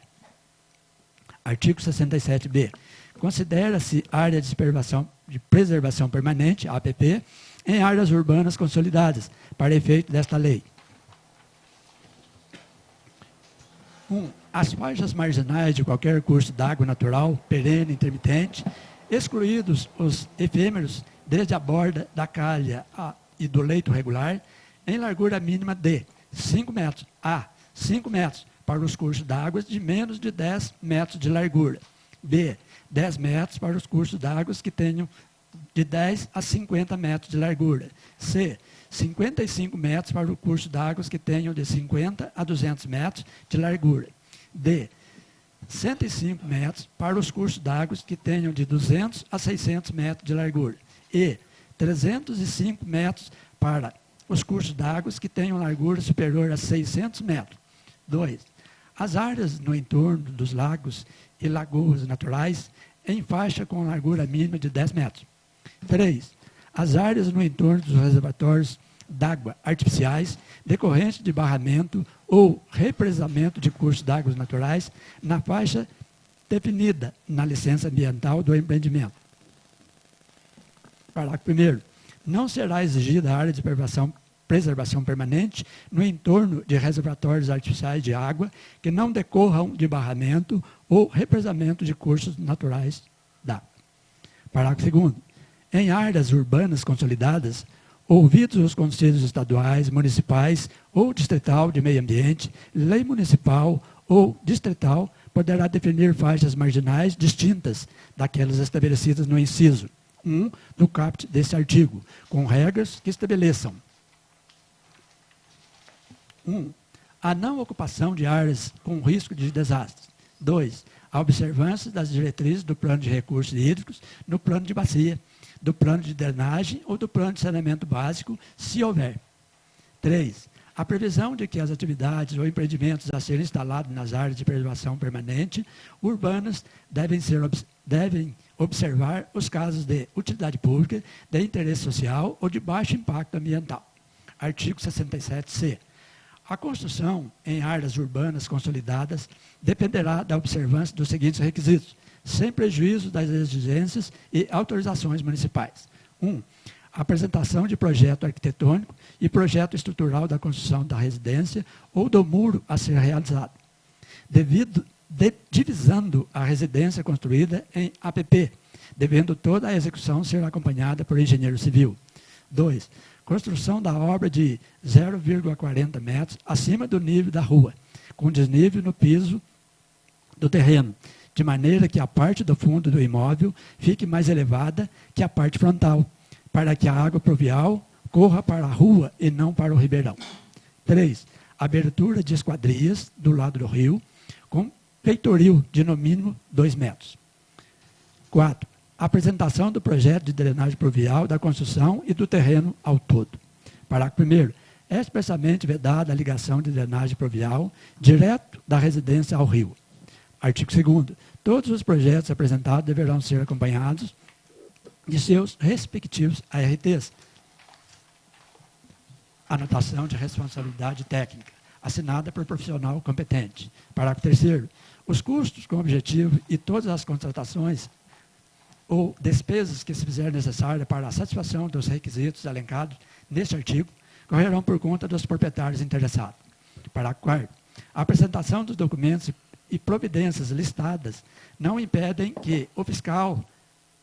Artigo 67b. Considera-se área de preservação permanente, APP, em áreas urbanas consolidadas, para efeito desta lei. 1. As faixas marginais de qualquer curso d'água natural, perene, intermitente, excluídos os efêmeros desde a borda da calha e do leito regular, em largura mínima de 5 metros. A. 5 metros para os cursos d'água de menos de 10 metros de largura. B. 10 metros para os cursos d'água que tenham de 10 a 50 metros de largura. C. 55 metros para o curso d'água que tenham de 50 a 200 metros de largura. D. 105 metros para os cursos d'água que tenham de 200 a 600 metros de largura. E 305 metros para os cursos d'água que tenham largura superior a 600 metros. 2. As áreas no entorno dos lagos e lagoas naturais em faixa com largura mínima de 10 metros. 3. As áreas no entorno dos reservatórios d'água artificiais decorrentes de barramento ou represamento de cursos d'água naturais na faixa definida na licença ambiental do empreendimento. Parágrafo 1º. Não será exigida a área de preservação permanente no entorno de reservatórios artificiais de água que não decorram de barramento ou represamento de cursos naturais d'água. Parágrafo 2º. Em áreas urbanas consolidadas, ouvidos os conselhos estaduais, municipais ou distrital de meio ambiente, lei municipal ou distrital poderá definir faixas marginais distintas daquelas estabelecidas no inciso 1 do caput desse artigo, com regras que estabeleçam 1. A não ocupação de áreas com risco de desastres. 2. A observância das diretrizes do plano de recursos hídricos no plano de bacia, do plano de drenagem ou do plano de saneamento básico, se houver. 3. A previsão de que as atividades ou empreendimentos a serem instalados nas áreas de preservação permanente urbanas devem observar os casos de utilidade pública, de interesse social ou de baixo impacto ambiental. Artigo 67C. A construção em áreas urbanas consolidadas dependerá da observância dos seguintes requisitos, sem prejuízo das exigências e autorizações municipais. 1. A apresentação de projeto arquitetônico e projeto estrutural da construção da residência ou do muro a ser realizado, divisando a residência construída em APP, devendo toda a execução ser acompanhada por engenheiro civil. 2. Construção da obra de 0,40 metros acima do nível da rua, com desnível no piso do terreno, de maneira que a parte do fundo do imóvel fique mais elevada que a parte frontal, para que a água pluvial corra para a rua e não para o ribeirão. 3. Abertura de esquadrias do lado do rio, com peitoril de no mínimo 2 metros. 4. Apresentação do projeto de drenagem pluvial da construção e do terreno ao todo. Parágrafo 1º. É expressamente vedada a ligação de drenagem pluvial direto da residência ao rio. Artigo 2º. Todos os projetos apresentados deverão ser acompanhados de seus respectivos ARTs. Anotação de responsabilidade técnica, assinada por profissional competente. Parágrafo 3º. Os custos com objetivo e todas as contratações ou despesas que se fizer necessária para a satisfação dos requisitos elencados neste artigo correrão por conta dos proprietários interessados. Parágrafo 4º. A apresentação dos documentos e providências listadas não impedem que o fiscal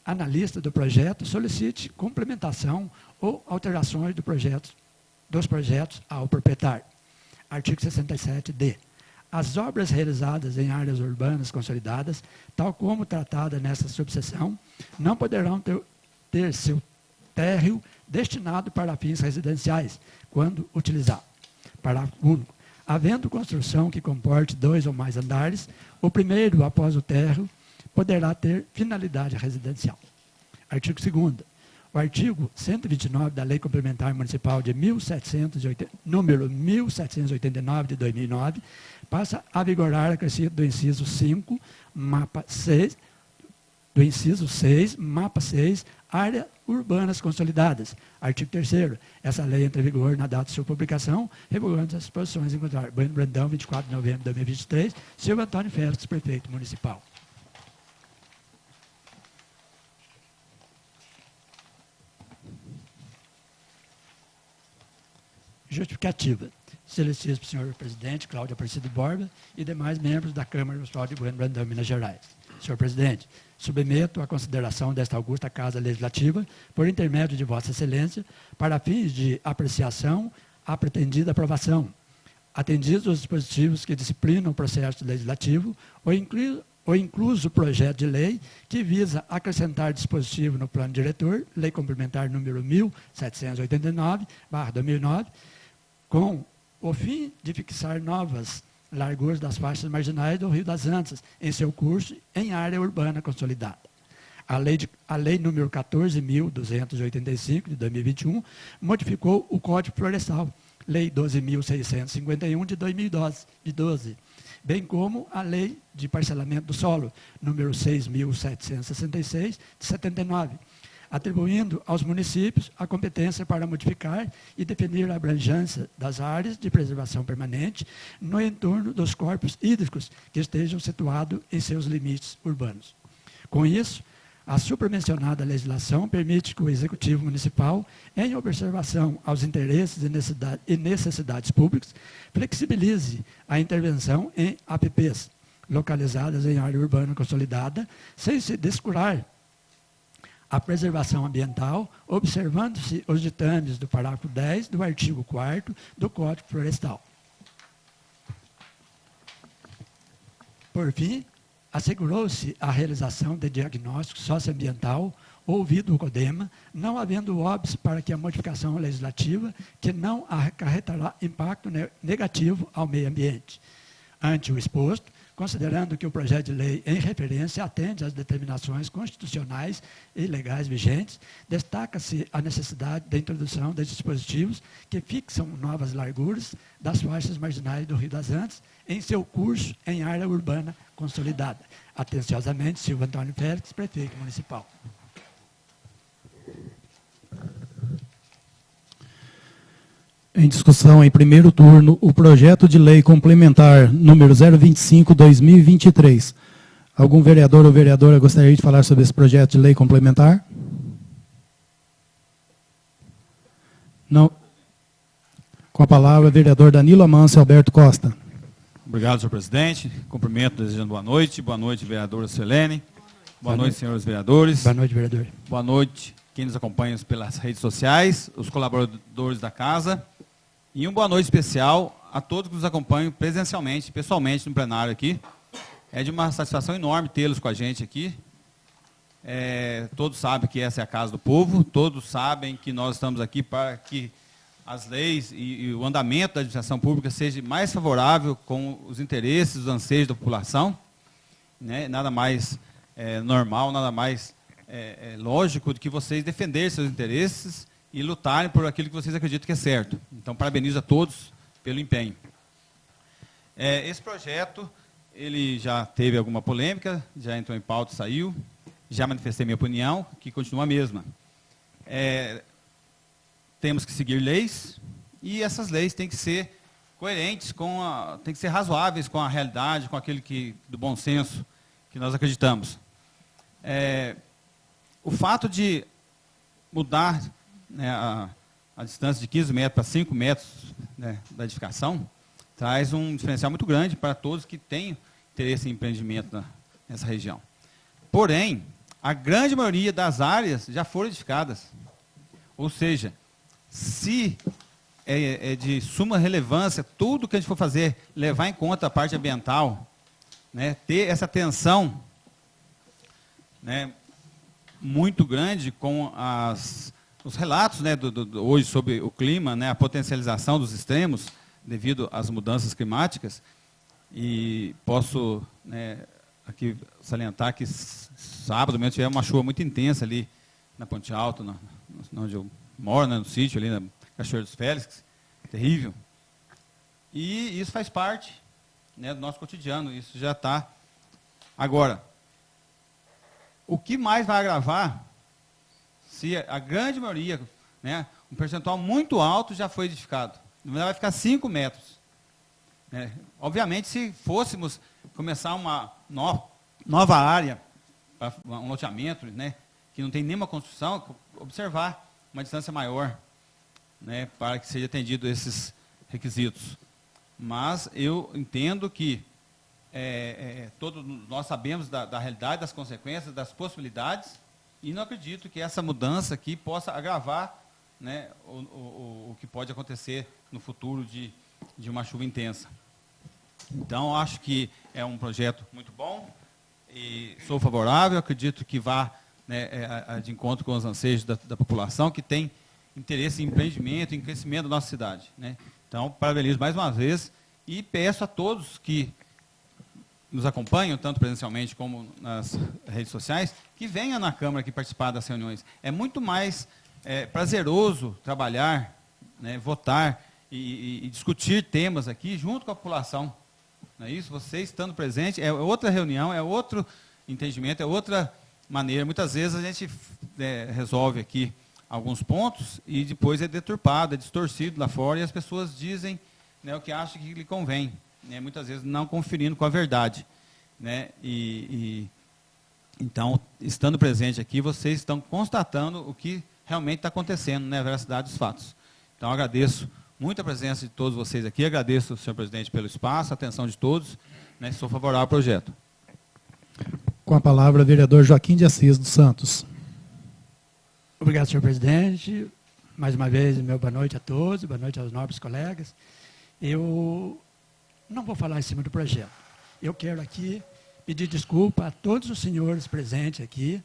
analista do projeto solicite complementação ou alterações dos projetos ao proprietário. Artigo 67D. As obras realizadas em áreas urbanas consolidadas, tal como tratada nesta subseção, não poderão ter seu térreo destinado para fins residenciais, quando utilizado. Parágrafo único. Havendo construção que comporte 2 ou mais andares, o primeiro após o térreo poderá ter finalidade residencial. Artigo 2º. O artigo 129 da Lei Complementar Municipal de número 1789 de 2009 passa a vigorar acrescido do inciso 5, mapa 6, mapa 6, áreas urbanas consolidadas. Artigo 3º. Essa lei entra em vigor na data de sua publicação, revogando as disposições encontradas. Bueno Brandão, 24 de novembro de 2023. Silvio Antônio Félix, prefeito municipal. Justificativa. Excelentíssimo senhor presidente, Cláudio Aparecido Borba e demais membros da Câmara Municipal de Bueno Brandão, Minas Gerais. Senhor presidente, submeto à consideração desta augusta Casa Legislativa, por intermédio de Vossa Excelência, para fins de apreciação, a pretendida aprovação, atendidos os dispositivos que disciplinam o processo legislativo, o incluso projeto de lei que visa acrescentar dispositivo no plano diretor, Lei Complementar número 1789/2009, com o fim de fixar novas larguras das faixas marginais do Rio das Antas em seu curso em área urbana consolidada. A lei número 14.285 de 2021 modificou o Código Florestal, Lei 12.651 de 2012, bem como a Lei de Parcelamento do Solo, número 6.766 de 79, atribuindo aos municípios a competência para modificar e definir a abrangência das áreas de preservação permanente no entorno dos corpos hídricos que estejam situados em seus limites urbanos. Com isso, A supramencionada legislação permite que o Executivo Municipal, em observação aos interesses e necessidades públicas, flexibilize a intervenção em APPs localizadas em área urbana consolidada, sem se descurar a preservação ambiental, observando-se os ditames do parágrafo 10 do artigo 4º do Código Florestal. Por fim, assegurou-se a realização de diagnóstico socioambiental, ouvido o CODEMA, não havendo óbice para que a modificação legislativa que não acarretará impacto negativo ao meio ambiente. Ante o exposto, considerando que o projeto de lei em referência atende às determinações constitucionais e legais vigentes, destaca-se a necessidade da introdução de dispositivos que fixam novas larguras das faixas marginais do Rio das Antas em seu curso em área urbana consolidada. Atenciosamente, Silvio Antônio Félix, prefeito municipal. Em discussão em primeiro turno, o projeto de lei complementar número 025/2023. Algum vereador ou vereadora gostaria de falar sobre esse projeto de lei complementar? Não. Com a palavra, vereador Danilo Amâncio Alberto Costa. Obrigado, senhor presidente. Cumprimento, desejando boa noite. Boa noite, vereadora Selene. Boa noite, senhores vereadores. Boa noite, vereador. Boa noite, quem nos acompanha pelas redes sociais, os colaboradores da casa. E boa noite especial a todos que nos acompanham presencialmente, pessoalmente no plenário aqui. É de uma satisfação enorme tê-los com a gente aqui. Todos sabem que essa é a casa do povo, todos sabem que nós estamos aqui para que as leis e o andamento da administração pública seja mais favorável com os interesses, os anseios da população. Né? Nada mais normal, nada mais lógico do que vocês defenderem seus interesses e lutarem por aquilo que vocês acreditam que é certo. Então, parabenizo a todos pelo empenho. Esse projeto, ele já teve alguma polêmica, já entrou em pauta e saiu, já manifestei minha opinião, que continua a mesma. Temos que seguir leis, e essas leis têm que ser coerentes, têm que ser razoáveis com a realidade, com aquele do bom senso que nós acreditamos. O fato de mudar, né, a distância de 15 metros para 5 metros, né, da edificação, traz um diferencial muito grande para todos que têm interesse em empreendimento nessa região. Porém, a grande maioria das áreas já foram edificadas. Ou seja, se é de suma relevância, tudo que a gente for fazer, levar em conta a parte ambiental, né, ter essa atenção, né, muito grande com os relatos, né, hoje sobre o clima, né, a potencialização dos extremos devido às mudanças climáticas. E posso, né, aqui salientar que sábado mesmo tivemos uma chuva muito intensa ali na Ponte Alta, onde eu moro, né, no sítio ali na Cachoeira dos Félix, terrível. E isso faz parte, né, do nosso cotidiano, isso já está. Agora, o que mais vai agravar se a grande maioria, né, um percentual muito alto já foi edificado? Vai ficar 5 metros. Obviamente, se fôssemos começar uma nova área, para um loteamento, né, que não tem nenhuma construção, observar uma distância maior, né, para que seja atendido esses requisitos. Mas eu entendo que todos nós sabemos da realidade, das consequências, das possibilidades, e não acredito que essa mudança aqui possa agravar, né, o que pode acontecer no futuro de uma chuva intensa. Então, acho que é um projeto muito bom e sou favorável, acredito que vá, né, de encontro com os anseios da população que tem interesse em empreendimento, em crescimento da nossa cidade. Né? Então, parabenizo mais uma vez e peço a todos que nos acompanham, tanto presencialmente como nas redes sociais, que venham na Câmara aqui participar das reuniões. É muito mais prazeroso trabalhar, né, votar e discutir temas aqui junto com a população. Não é isso? Vocês estando presente, é outra reunião, é outro entendimento, é outra maneira. Muitas vezes a gente resolve aqui alguns pontos e depois é deturpado, é distorcido lá fora e as pessoas dizem, né, o que acham que lhe convém, né, muitas vezes não conferindo com a verdade. Né, e Então, estando presente aqui, vocês estão constatando o que realmente está acontecendo, né, a veracidade dos fatos. Então, agradeço muito a presença de todos vocês aqui, agradeço, senhor presidente, pelo espaço, a atenção de todos, né, sou favorável ao projeto. Com a palavra, vereador Joaquim de Assis dos Santos. Obrigado, senhor presidente. Mais uma vez, meu boa noite a todos, boa noite aos nobres colegas. Eu não vou falar em cima do projeto. Eu quero aqui pedir desculpa a todos os senhores presentes aqui,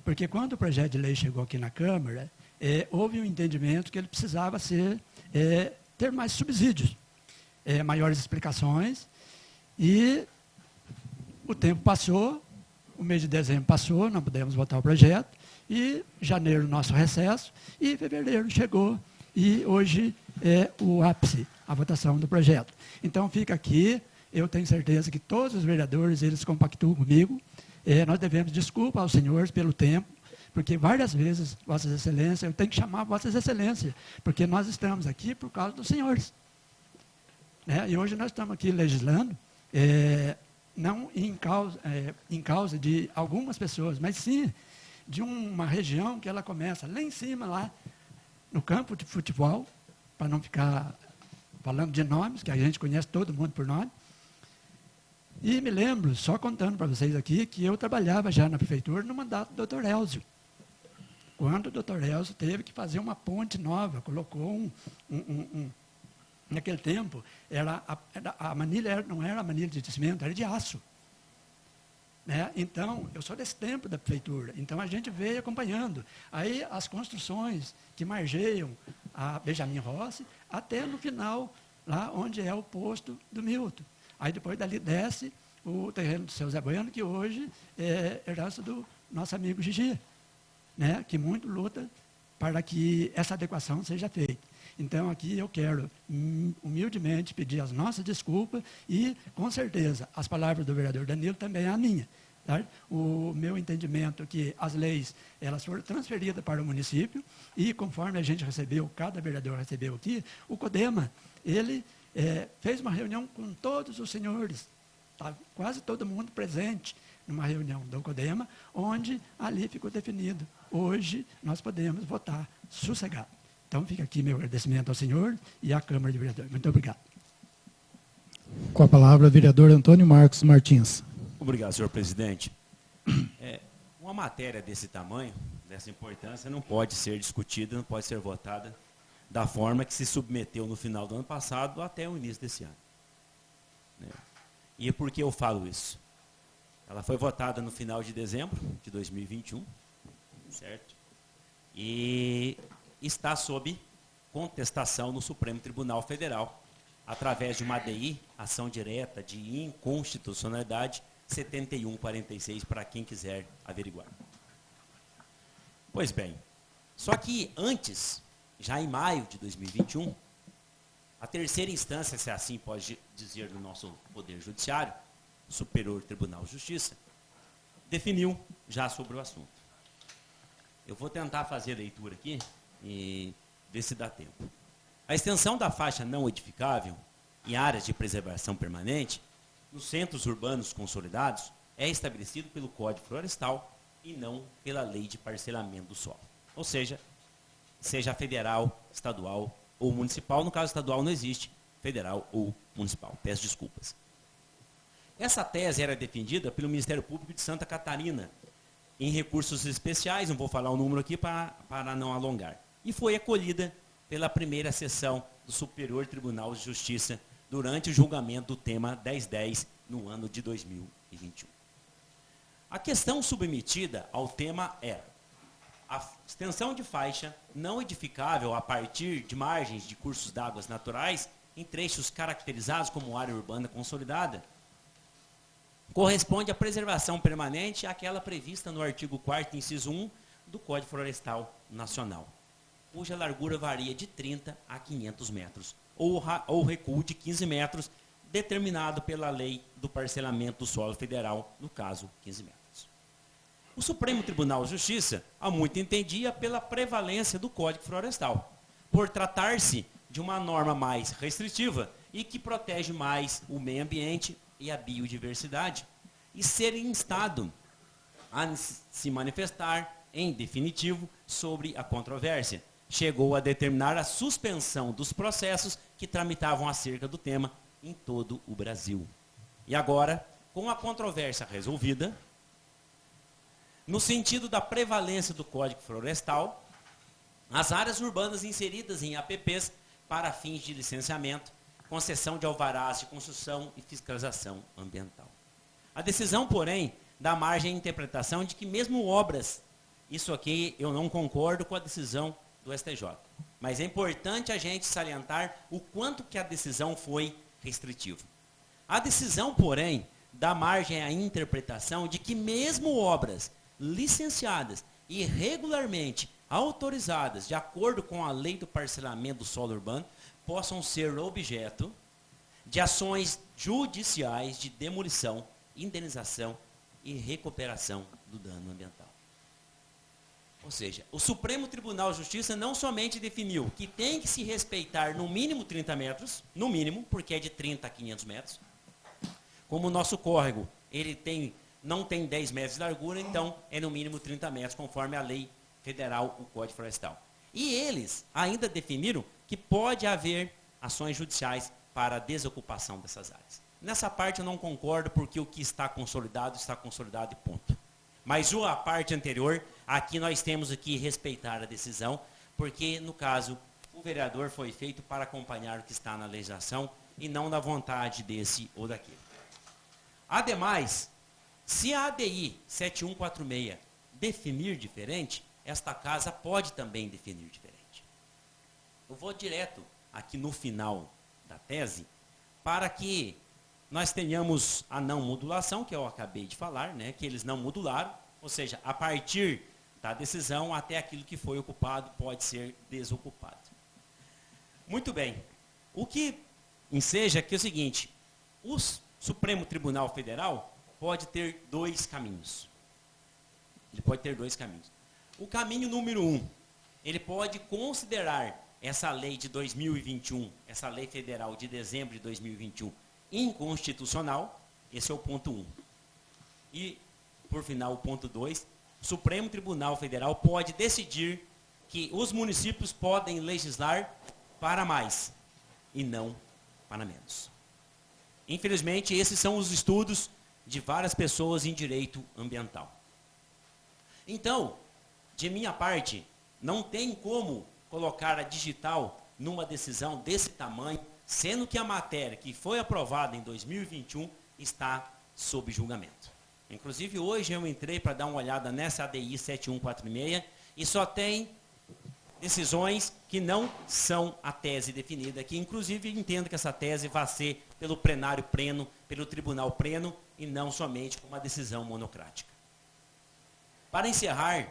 porque quando o projeto de lei chegou aqui na Câmara, houve um entendimento que ele precisava ter mais subsídios, maiores explicações, e o tempo passou, o mês de dezembro passou, não pudemos votar o projeto, e janeiro nosso recesso, e fevereiro chegou, e hoje é o ápice, a votação do projeto. Então fica aqui, eu tenho certeza que todos os vereadores, eles compactuam comigo, nós devemos desculpa aos senhores pelo tempo, porque várias vezes, Vossas Excelências, eu tenho que chamar Vossas Excelências, porque nós estamos aqui por causa dos senhores. Né? E hoje nós estamos aqui legislando, não em causa de algumas pessoas, mas sim de uma região que ela começa lá em cima, lá no campo de futebol, para não ficar falando de nomes, que a gente conhece todo mundo por nome. E me lembro, só contando para vocês aqui, que eu trabalhava já na prefeitura no mandato do Dr. Elzio. Quando o Dr. Elzio teve que fazer uma ponte nova, colocou naquele tempo, a manilha não era a manilha de cimento, era de aço. Né? Então, eu sou desse tempo da prefeitura, então a gente veio acompanhando. Aí as construções que margeiam a Benjamin Rossi, até no final, lá onde é o posto do Milton. Aí depois dali desce o terreno do seu Zé Bueno, que hoje é herança do nosso amigo Gigi, né? Que muito luta para que essa adequação seja feita. Então, aqui eu quero humildemente pedir as nossas desculpas e, com certeza, as palavras do vereador Danilo também é a minha. Tá? O meu entendimento é que as leis elas foram transferidas para o município e, conforme a gente recebeu, cada vereador recebeu aqui, o CODEMA, ele fez uma reunião com todos os senhores, tá? Quase todo mundo presente numa reunião do CODEMA, onde ali ficou definido. Hoje nós podemos votar sossegado. Então, fica aqui meu agradecimento ao senhor e à Câmara de Vereadores. Muito obrigado. Com a palavra, vereador Antônio Marcos Martins. Obrigado, senhor presidente. Uma matéria desse tamanho, dessa importância, não pode ser discutida, não pode ser votada da forma que se submeteu no final do ano passado até o início desse ano. E por que eu falo isso? Ela foi votada no final de dezembro de 2021, certo? E está sob contestação no Supremo Tribunal Federal, através de uma ADI, ação direta de inconstitucionalidade 7146, para quem quiser averiguar. Pois bem, só que antes, já em maio de 2021, a terceira instância, se assim pode dizer, do nosso Poder Judiciário, Superior Tribunal de Justiça, definiu já sobre o assunto. Eu vou tentar fazer a leitura aqui e ver se dá tempo. A extensão da faixa não edificável em áreas de preservação permanente, nos centros urbanos consolidados, é estabelecido pelo Código Florestal e não pela Lei de Parcelamento do Solo. Ou seja federal, estadual ou municipal. No caso estadual não existe federal ou municipal. Peço desculpas. Essa tese era defendida pelo Ministério Público de Santa Catarina em recursos especiais, não vou falar o número aqui para não alongar, e foi acolhida pela primeira sessão do Superior Tribunal de Justiça durante o julgamento do tema 1010 no ano de 2021. A questão submetida ao tema era a extensão de faixa não edificável a partir de margens de cursos d'água naturais em trechos caracterizados como área urbana consolidada corresponde à preservação permanente àquela prevista no artigo 4º, inciso 1 do Código Florestal Nacional, cuja largura varia de 30 a 500 metros, ou recuo de 15 metros, determinado pela Lei do Parcelamento do Solo Federal, no caso, 15 metros. O Supremo Tribunal de Justiça, há muito entendia pela prevalência do Código Florestal, por tratar-se de uma norma mais restritiva e que protege mais o meio ambiente e a biodiversidade, e ser instado a se manifestar, em definitivo, sobre a controvérsia. Chegou a determinar a suspensão dos processos que tramitavam acerca do tema em todo o Brasil. E agora, com a controvérsia resolvida, no sentido da prevalência do Código Florestal, as áreas urbanas inseridas em APPs para fins de licenciamento, concessão de alvarás de construção e fiscalização ambiental. A decisão, porém, dá margem à interpretação de que mesmo obras, isso aqui eu não concordo com a decisão do STJ, mas é importante a gente salientar o quanto que a decisão foi restritiva. A decisão, porém, dá margem à interpretação de que mesmo obras licenciadas e regularmente autorizadas de acordo com a lei do parcelamento do solo urbano possam ser objeto de ações judiciais de demolição, indenização e recuperação do dano ambiental. Ou seja, o Supremo Tribunal de Justiça não somente definiu que tem que se respeitar no mínimo 30 metros, no mínimo, porque é de 30 a 500 metros, como o nosso córrego, ele não tem 10 metros de largura, então é no mínimo 30 metros, conforme a lei federal, o Código Florestal. E eles ainda definiram que pode haver ações judiciais para a desocupação dessas áreas. Nessa parte eu não concordo, porque o que está consolidado e ponto. Mas a parte anterior, aqui nós temos que respeitar a decisão, porque, no caso, o vereador foi feito para acompanhar o que está na legislação e não na vontade desse ou daquele. Ademais, se a ADI 7146 definir diferente, esta casa pode também definir diferente. Eu vou direto aqui no final da tese, para que nós tenhamos a não modulação, que eu acabei de falar, né, que eles não modularam, ou seja, a partir da decisão até aquilo que foi ocupado pode ser desocupado. Muito bem. O que enseja aqui é o seguinte: o Supremo Tribunal Federal pode ter dois caminhos. Ele pode ter dois caminhos. O caminho número 1, ele pode considerar essa lei de 2021, essa lei federal de dezembro de 2021, inconstitucional. Esse é o ponto 1. E, por final, o ponto 2, o Supremo Tribunal Federal pode decidir que os municípios podem legislar para mais e não para menos. Infelizmente, esses são os estudos de várias pessoas em direito ambiental. Então, de minha parte, não tem como colocar a digital numa decisão desse tamanho, sendo que a matéria que foi aprovada em 2021 está sob julgamento. Inclusive, hoje eu entrei para dar uma olhada nessa ADI 7146 e só tem decisões que não são a tese definida, que inclusive entendo que essa tese vai ser pelo plenário pleno, pelo tribunal pleno, e não somente com uma decisão monocrática. Para encerrar,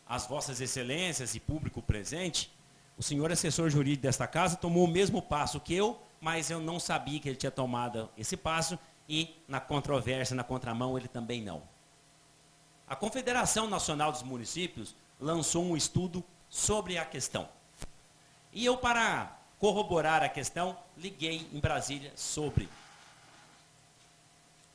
as vossas excelências e público presente, o senhor assessor jurídico desta casa tomou o mesmo passo que eu, mas eu não sabia que ele tinha tomado esse passo, e na controvérsia, na contramão, ele também não. A Confederação Nacional dos Municípios lançou um estudo sobre a questão. E eu, para corroborar a questão, liguei em Brasília sobre.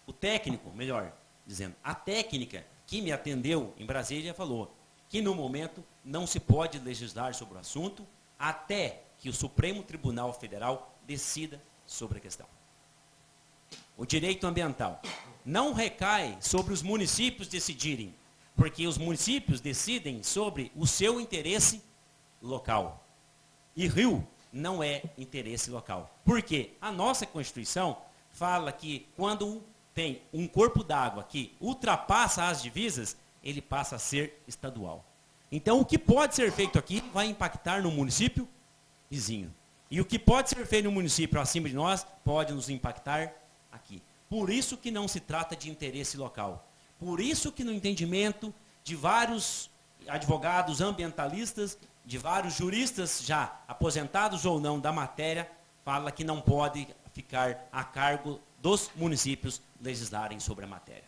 O técnico, melhor dizendo, a técnica que me atendeu em Brasília falou que no momento não se pode legislar sobre o assunto até que o Supremo Tribunal Federal decida sobre a questão. O direito ambiental não recai sobre os municípios decidirem, porque os municípios decidem sobre o seu interesse local. E rio não é interesse local. Por quê? A nossa Constituição fala que quando tem um corpo d'água que ultrapassa as divisas, ele passa a ser estadual. Então, o que pode ser feito aqui vai impactar no município vizinho. E o que pode ser feito no município acima de nós, pode nos impactar aqui. Por isso que não se trata de interesse local. Por isso que no entendimento de vários advogados ambientalistas, de vários juristas já aposentados ou não da matéria, fala que não pode ficar a cargo dos municípios legislarem sobre a matéria.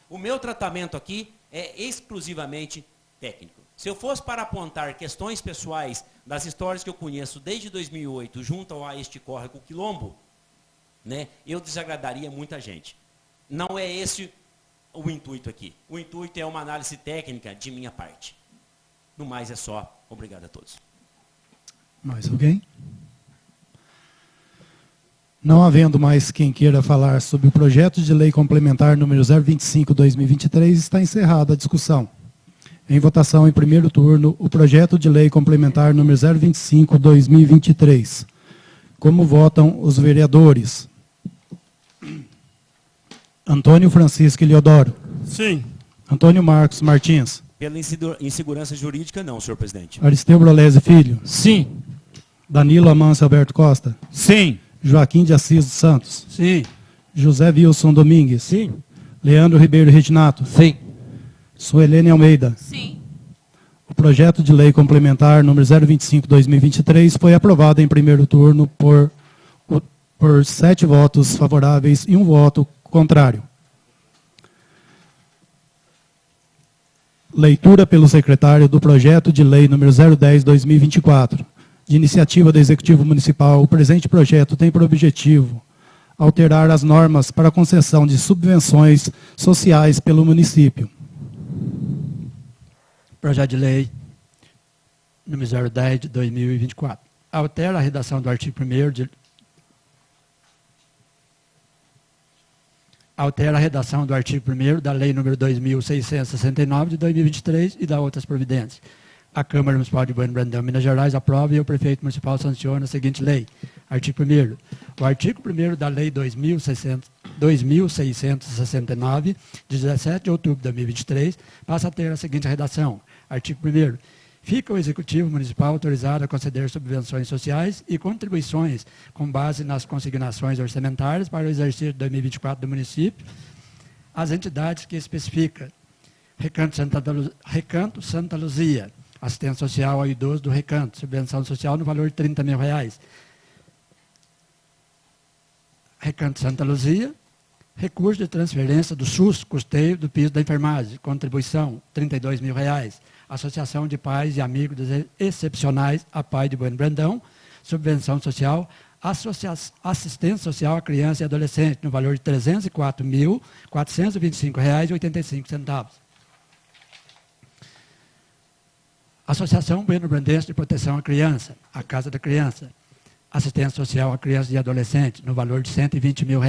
O meu tratamento aqui é exclusivamente técnico. Se eu fosse para apontar questões pessoais das histórias que eu conheço desde 2008, junto a este córrego Quilombo, né, eu desagradaria muita gente. Não é esse o intuito aqui? O intuito é uma análise técnica de minha parte. No mais é só. Obrigado a todos. Mais alguém? Não havendo mais quem queira falar sobre o projeto de lei complementar número 025/2023, está encerrada a discussão. Em votação em primeiro turno, o projeto de lei complementar número 025/2023. Como votam os vereadores? Antônio Francisco Eliodoro. Sim. Antônio Marcos Martins. Pela insegurança jurídica, não, senhor presidente. Aristeu Brolese Filho. Sim. Danilo Amâncio Alberto Costa. Sim. Joaquim de Assis dos Santos. Sim. José Wilson Domingues. Sim. Leandro Ribeiro Reginato. Sim. Suelene Almeida. Sim. O projeto de lei complementar número 025/2023 foi aprovado em primeiro turno por 7 votos favoráveis e 1 voto contrário. Leitura pelo secretário do projeto de lei número 010/2024. De iniciativa do Executivo Municipal, o presente projeto tem por objetivo alterar as normas para a concessão de subvenções sociais pelo município. Projeto de lei número 010 de 2024. Altera a redação do artigo 1º de... Altera a redação do artigo 1º da lei número 2.669 de 2023 e da outras providências. A Câmara Municipal de Bueno Brandão, Minas Gerais, aprova e o prefeito municipal sanciona a seguinte lei. Artigo 1º. O artigo 1º da lei 2.669, de 17 de outubro de 2023, passa a ter a seguinte redação. Artigo 1º. Fica o Executivo Municipal autorizado a conceder subvenções sociais e contribuições com base nas consignações orçamentárias para o exercício de 2024 do município, às entidades que especifica. Recanto Santa Luzia, assistência social ao idoso do Recanto, subvenção social no valor de R$30 mil. Recanto Santa Luzia, recurso de transferência do SUS, custeio do piso da enfermagem, contribuição, R$32 mil. Associação de Pais e Amigos Excepcionais, a Pai de Bueno Brandão, subvenção social, assistência social a criança e adolescente, no valor de R$ 304.425,85. Associação Bueno Brandense de Proteção à Criança, a Casa da Criança, assistência social a criança e adolescente, no valor de R$ 120 mil.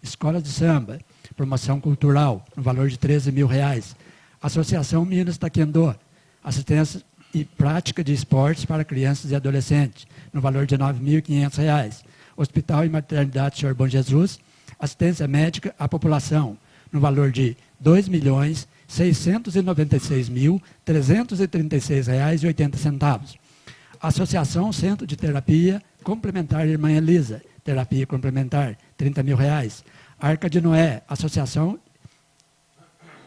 Escolas de samba, promoção cultural, no valor de R$ 13 mil. Associação Minas Taekwondo, assistência e prática de esportes para crianças e adolescentes, no valor de R$ 9.500. Hospital e Maternidade Senhor Bom Jesus, assistência médica à população, no valor de R$ 2.696.336,80. Associação Centro de Terapia Complementar Irmã Elisa, terapia complementar, R$ 30 mil. Arca de Noé, associação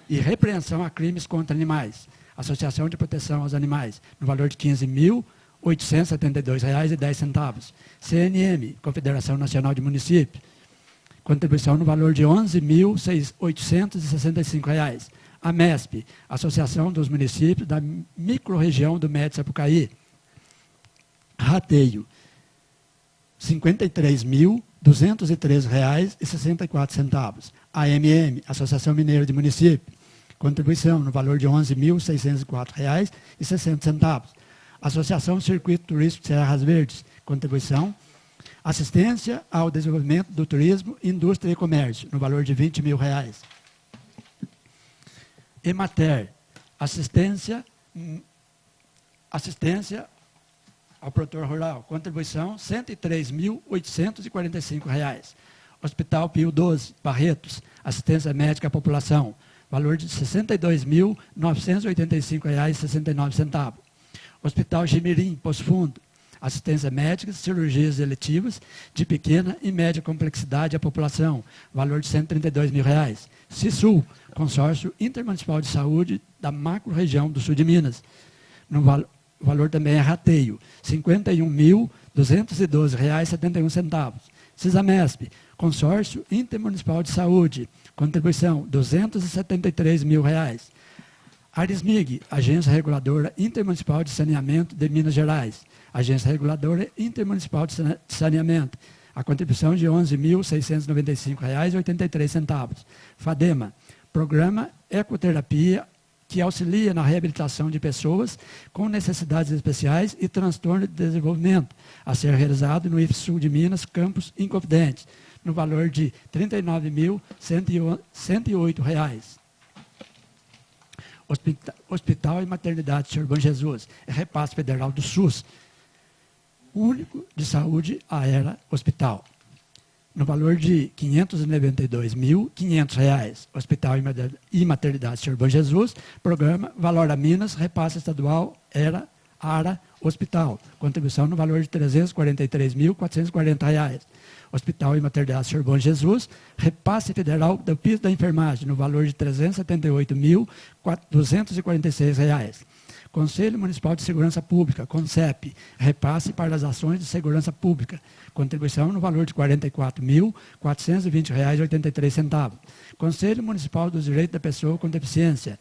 e repreensão a crimes contra animais, Associação de Proteção aos Animais, no valor de R$ 15.872,10. CNM, Confederação Nacional de Municípios, contribuição no valor de R$ 11.865. A MESP, Associação dos Municípios da Microrregião do Médio Sapucaí, rateio, R$ 53.213,64. AMM, Associação Mineira de Municípios, contribuição no valor de R$ 11.604,60. Associação Circuito Turístico Serras Verdes, contribuição, assistência ao desenvolvimento do turismo, indústria e comércio, no valor de R$ 20 mil. Emater, assistência ao produtor rural, contribuição R$ 103.845. Hospital Pio XII, Barretos, assistência médica à população, valor de R$ 62.985,69. Hospital Jimirim, Poço Fundo, assistência médica, cirurgias eletivas de pequena e média complexidade à população, valor de R$ 132 mil. CISUL, Consórcio Intermunicipal de Saúde da Macro-Região do Sul de Minas, no valor também é rateio, R$ 51.212,71. CISAMESP, Consórcio Intermunicipal de Saúde, contribuição R$ 273 mil. Arismig, Agência Reguladora Intermunicipal de Saneamento de Minas Gerais, Agência Reguladora Intermunicipal de Saneamento, a contribuição de R$ 11.695,83. FADEMA, Programa Ecoterapia, que auxilia na reabilitação de pessoas com necessidades especiais e transtorno de desenvolvimento, a ser realizado no IF Sul de Minas, campus Inconfidente, no valor de R$ 39.108. Hospital e Maternidade Senhor Bom Jesus, repasse federal do SUS, único de saúde Aera Hospital, no valor de R$ 592.500. Hospital e Maternidade Senhor Bom Jesus, programa Valora Minas, repasse estadual ARA Hospital, contribuição no valor de R$ 343.440. Hospital e Maternidade Senhor Bom Jesus, repasse federal do piso da enfermagem, no valor de R$ 378.246. Conselho Municipal de Segurança Pública, CONSEP, repasse para as ações de segurança pública, contribuição no valor de R$ 44.420,83. Conselho Municipal dos Direitos da Pessoa com Deficiência,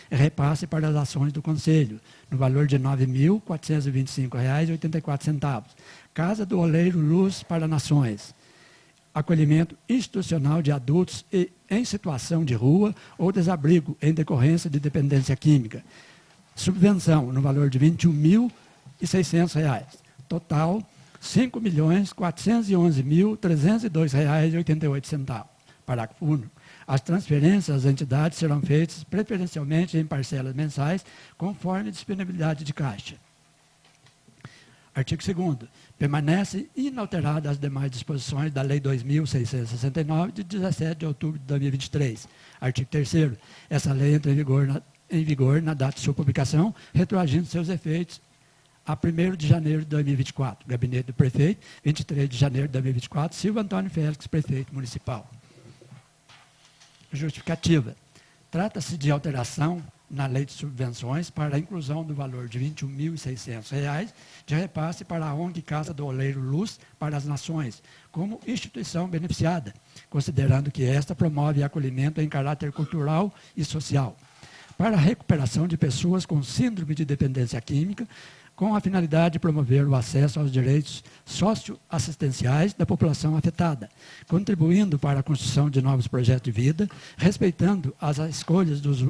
repasse para as ações do Conselho, no valor de R$ 9.425,84. Casa do Oleiro Luz para Nações, acolhimento institucional de adultos em situação de rua ou desabrigo em decorrência de dependência química. Subvenção no valor de R$ 21.600. Total, R$ 5.411.302,88. Parágrafo único. As transferências às entidades serão feitas preferencialmente em parcelas mensais, conforme a disponibilidade de caixa. Artigo 2º. Permanece inalterada as demais disposições da Lei 2.669, de 17 de outubro de 2023. Artigo 3º. Essa lei entra em vigor na data de sua publicação, retroagindo seus efeitos a 1º de janeiro de 2024. Gabinete do Prefeito, 23 de janeiro de 2024. Silva Antônio Félix, Prefeito Municipal. Justificativa. Trata-se de alteração na Lei de Subvenções para a inclusão do valor de R$ 21.600 de repasse para a ONG Casa do Oleiro Luz para as Nações, como instituição beneficiada, considerando que esta promove acolhimento em caráter cultural e social, para a recuperação de pessoas com síndrome de dependência química, com a finalidade de promover o acesso aos direitos socioassistenciais da população afetada, contribuindo para a construção de novos projetos de vida, respeitando as escolhas dos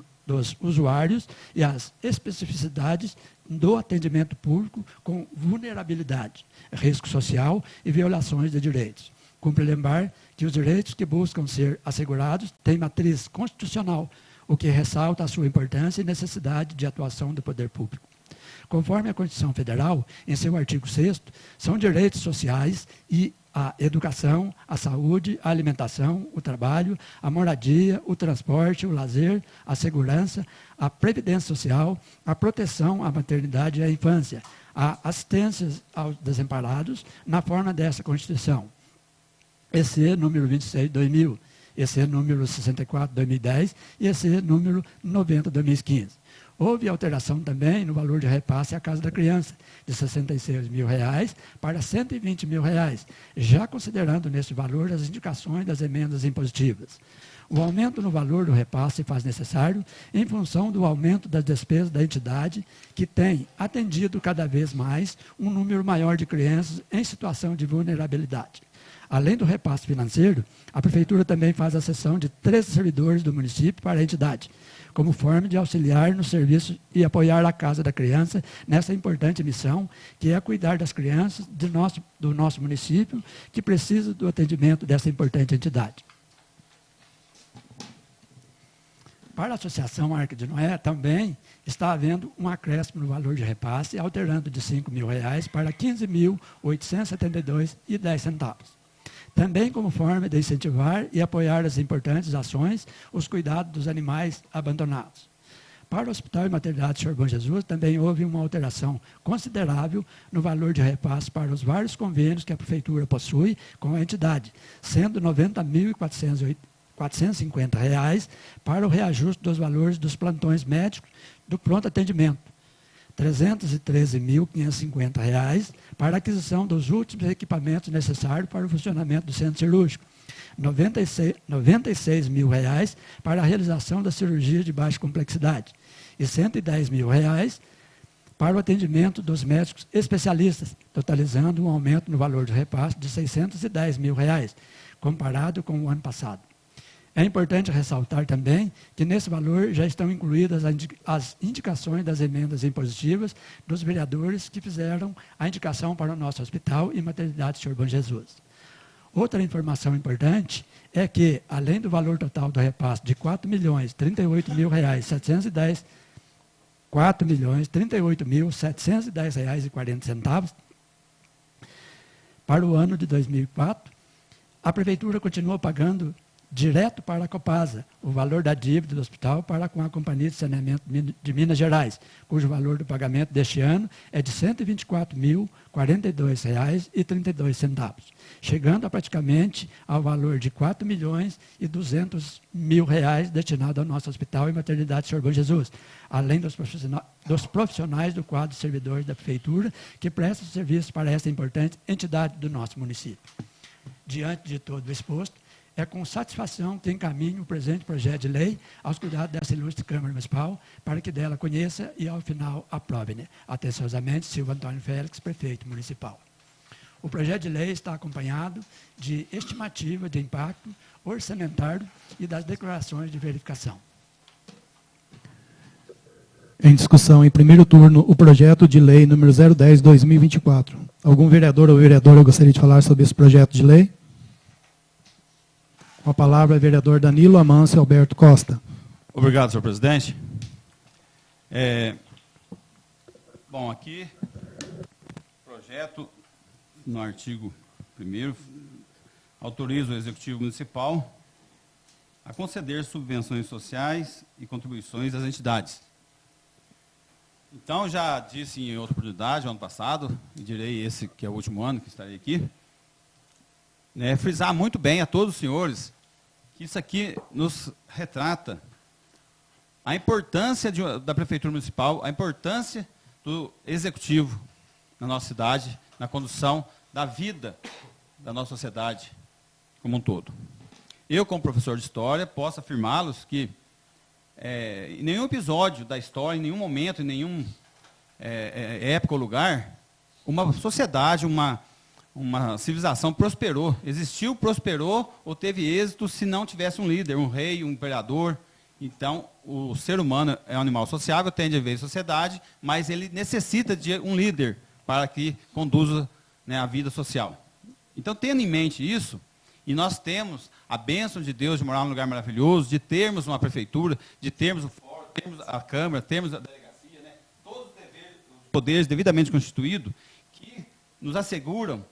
usuários e as especificidades do atendimento público com vulnerabilidade, risco social e violações de direitos. Cumpre lembrar que os direitos que buscam ser assegurados têm matriz constitucional, o que ressalta a sua importância e necessidade de atuação do poder público. Conforme a Constituição Federal, em seu artigo 6º, são direitos sociais e a educação, a saúde, a alimentação, o trabalho, a moradia, o transporte, o lazer, a segurança, a previdência social, a proteção à maternidade e à infância, a assistência aos desamparados, na forma dessa Constituição. EC número 26 de 2000, EC número 64 de 2010 e EC número 90 de 2015. Houve alteração também no valor de repasse à Casa da Criança, de R$ 66.000 para R$ 120.000, já considerando neste valor as indicações das emendas impositivas. O aumento no valor do repasse faz necessário em função do aumento das despesas da entidade, que tem atendido cada vez mais um número maior de crianças em situação de vulnerabilidade. Além do repasse financeiro, a Prefeitura também faz a cessão de 13 servidores do município para a entidade, como forma de auxiliar no serviço e apoiar a Casa da Criança nessa importante missão, que é cuidar das crianças do nosso município, que precisam do atendimento dessa importante entidade. Para a Associação Arca de Noé, também está havendo um acréscimo no valor de repasse, alterando de R$ 5.000 para R$ 15.872,10. Também como forma de incentivar e apoiar as importantes ações, os cuidados dos animais abandonados. Para o Hospital e Maternidade Senhor Bom Jesus, também houve uma alteração considerável no valor de repasse para os vários convênios que a Prefeitura possui com a entidade, sendo R$ 90.450 para o reajuste dos valores dos plantões médicos do pronto atendimento, R$ 313.550 para a aquisição dos últimos equipamentos necessários para o funcionamento do centro cirúrgico, R$ 96.000 para a realização da cirurgia de baixa complexidade e R$ 110.000 para o atendimento dos médicos especialistas, totalizando um aumento no valor de repasse de R$ 610.000, comparado com o ano passado. É importante ressaltar também que nesse valor já estão incluídas as indicações das emendas impositivas dos vereadores que fizeram a indicação para o nosso hospital e maternidade Senhor Bom Jesus. Outra informação importante é que, além do valor total do repasse de R$ 4.038.710, R$ 4.038.710,40 para o ano de 2004, a Prefeitura continua pagando direto para a Copasa o valor da dívida do hospital para com a Companhia de Saneamento de Minas Gerais, cujo valor do pagamento deste ano é de R$ 124.042,32, chegando a praticamente ao valor de R$ 4.200.000 destinado ao nosso hospital e maternidade Senhor Bom Jesus, além dos profissionais do quadro de servidores da Prefeitura que prestam serviço para essa importante entidade do nosso município. Diante de todo o exposto, é com satisfação que encaminho o presente projeto de lei aos cuidados dessa ilustre Câmara Municipal, para que dela conheça e, ao final, aprove. Atenciosamente, Silva Antônio Félix, Prefeito Municipal. O projeto de lei está acompanhado de estimativa de impacto orçamentário e das declarações de verificação. Em discussão, em primeiro turno, o projeto de lei número 010/2024. Algum vereador ou vereadora gostaria de falar sobre esse projeto de lei? Com a palavra, o vereador Danilo Amâncio Alberto Costa. Obrigado, senhor presidente. Bom, aqui, o projeto, no artigo 1º, autoriza o Executivo Municipal a conceder subvenções sociais e contribuições às entidades. Então, já disse em outra oportunidade, ano passado, e direi esse que é o último ano que estarei aqui, frisar muito bem a todos os senhores que isso aqui nos retrata a importância da Prefeitura Municipal, a importância do Executivo na nossa cidade, na condução da vida da nossa sociedade como um todo. Eu, como professor de História, posso afirmá-los que em nenhum episódio da história, em nenhum momento, em nenhum época ou lugar, uma sociedade, uma civilização prosperou, existiu, prosperou ou teve êxito se não tivesse um líder, um rei, um imperador. Então, o ser humano é um animal sociável, tende a viver em sociedade, mas ele necessita de um líder para que conduza a vida social. Então, tendo em mente isso, e nós temos a bênção de Deus de morar num lugar maravilhoso, de termos uma prefeitura, de termos o fórum, termos a Câmara, termos a delegacia, todos os poderes devidamente constituídos, que nos asseguram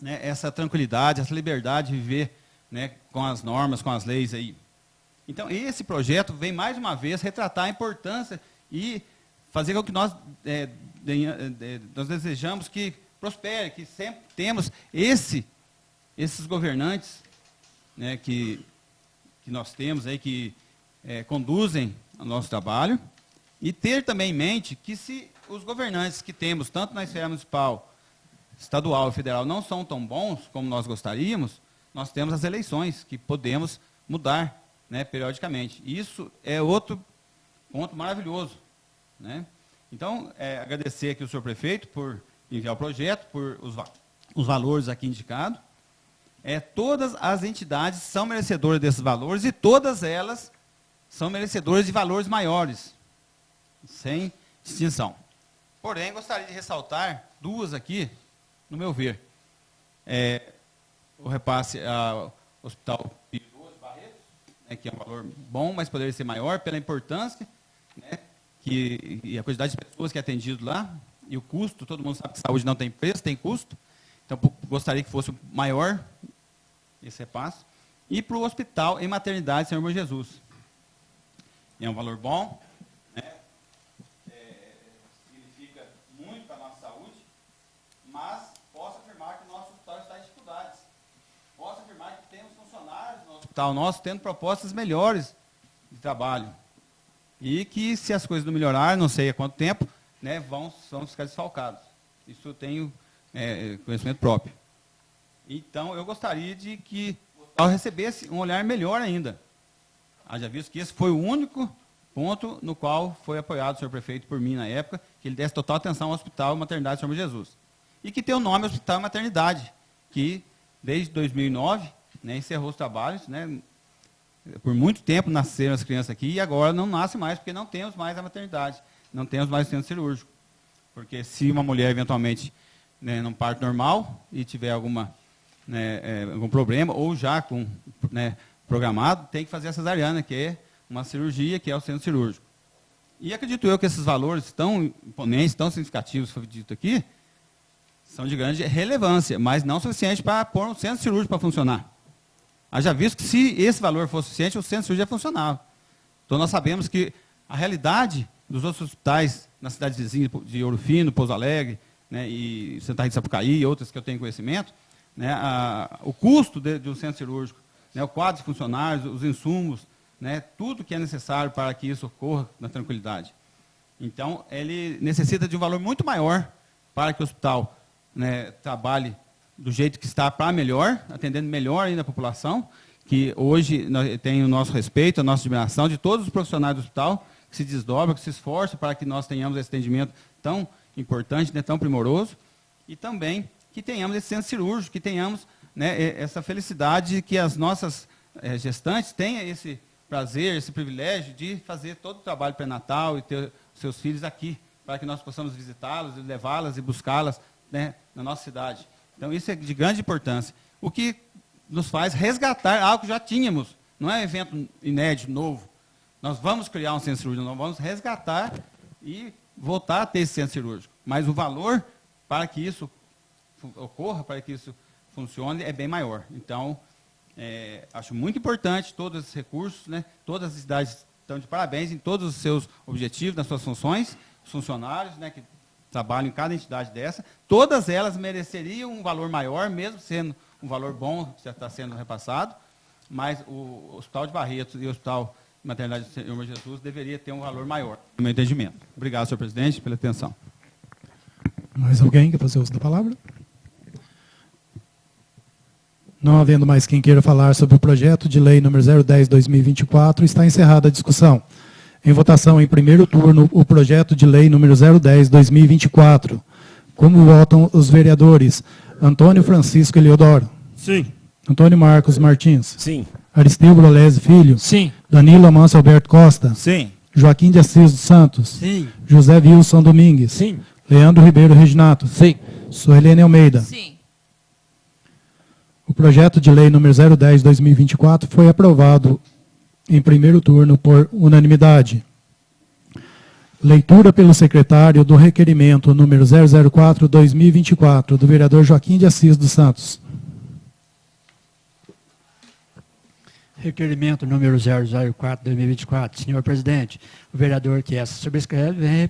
essa tranquilidade, essa liberdade de viver com as normas, com as leis aí. Então, esse projeto vem mais uma vez retratar a importância e fazer com que nós desejamos que prospere, que sempre temos esses governantes que nós temos aí, que conduzem o nosso trabalho, e ter também em mente que se os governantes que temos, tanto na esfera municipal, estadual e federal, não são tão bons como nós gostaríamos, nós temos as eleições, que podemos mudar periodicamente. Isso é outro ponto maravilhoso. Então, agradecer aqui ao senhor prefeito por enviar o projeto, por os valores aqui indicados. Todas as entidades são merecedoras desses valores e todas elas são merecedoras de valores maiores, sem distinção. Porém, gostaria de ressaltar duas aqui, no meu ver. O repasse ao Hospital Pio XII Barretos, que é um valor bom, mas poderia ser maior pela importância, e a quantidade de pessoas que é atendido lá, e o custo, todo mundo sabe que saúde não tem preço, tem custo. Então, gostaria que fosse maior esse repasse. E para o hospital e maternidade Senhor Bom Jesus. É um valor bom, significa muito para a nossa saúde, mas posso afirmar que o nosso hospital está em dificuldades. Posso afirmar que temos funcionários no hospital nosso tendo propostas melhores de trabalho. E que, se as coisas não melhorarem, não sei há quanto tempo, vão ficar desfalcados. Isso eu tenho conhecimento próprio. Então, eu gostaria de que o hospital recebesse um olhar melhor ainda. Haja visto que esse foi o único ponto no qual foi apoiado o senhor prefeito por mim na época, que ele desse total atenção ao Hospital e Maternidade Senhor Jesus. E que tem o nome Hospital e Maternidade, que desde 2009 encerrou os trabalhos, Por muito tempo nasceram as crianças aqui e agora não nascem mais, porque não temos mais a maternidade, não temos mais o centro cirúrgico. Porque se uma mulher, eventualmente, né, num parto normal e tiver algum problema, ou já com, né, programado, tem que fazer a cesariana, que é uma cirurgia, que é o centro cirúrgico. E acredito eu que esses valores tão imponentes, tão significativos, que foi dito aqui, são de grande relevância, mas não suficiente para pôr um centro cirúrgico para funcionar. Haja visto que se esse valor fosse suficiente, o centro cirúrgico já funcionava. Então nós sabemos que a realidade dos outros hospitais na cidade vizinha de Ouro Fino, Pouso Alegre, né, e Santa Rita de Sapucaí e outras que eu tenho conhecimento, né, o custo de um centro cirúrgico, né, o quadro de funcionários, os insumos, né, tudo que é necessário para que isso ocorra na tranquilidade. Então, ele necessita de um valor muito maior para que o hospital, né, trabalhe do jeito que está para melhor, atendendo melhor ainda a população, que hoje tem o nosso respeito, a nossa admiração de todos os profissionais do hospital, que se desdobram, que se esforçam para que nós tenhamos esse atendimento tão importante, né, tão primoroso, e também que tenhamos esse centro cirúrgico, que tenhamos, né, essa felicidade de que as nossas gestantes tenham esse prazer, esse privilégio de fazer todo o trabalho pré-natal e ter seus filhos aqui, para que nós possamos visitá-los, levá-las e buscá-las, né, na nossa cidade. Então, isso é de grande importância. O que nos faz resgatar algo que já tínhamos. Não é um evento inédito, novo. Nós vamos criar um centro cirúrgico, nós vamos resgatar e voltar a ter esse centro cirúrgico. Mas o valor para que isso ocorra, para que isso funcione, é bem maior. Então, acho muito importante todos esses recursos, né? Todas as cidades estão de parabéns em todos os seus objetivos, nas suas funções, os funcionários, né, que trabalham em cada entidade dessa, todas elas mereceriam um valor maior, mesmo sendo um valor bom que já está sendo repassado, mas o Hospital de Barretos e o Hospital de Maternidade do Senhor Jesus deveria ter um valor maior, no meu entendimento. Obrigado, senhor presidente, pela atenção. Mais alguém quer fazer uso da palavra? Não havendo mais quem queira falar sobre o projeto de lei número 010/2024, está encerrada a discussão. Em votação, em primeiro turno, o projeto de lei número 010/2024. Como votam os vereadores? Antônio Francisco Eliodoro. Sim. Antônio Marcos Martins. Sim. Aristeu Brolese Filho. Sim. Danilo Amâncio Alberto Costa. Sim. Joaquim de Assis dos Santos. Sim. José Wilson Domingues. Sim. Leandro Ribeiro Reginato. Sim. Suelene Almeida. Sim. O projeto de lei número 010/2024 foi aprovado em primeiro turno por unanimidade. Leitura pelo secretário do requerimento número 004/2024, do vereador Joaquim de Assis dos Santos. Requerimento número 004/2024. Senhor presidente, o vereador que essa subscreve vem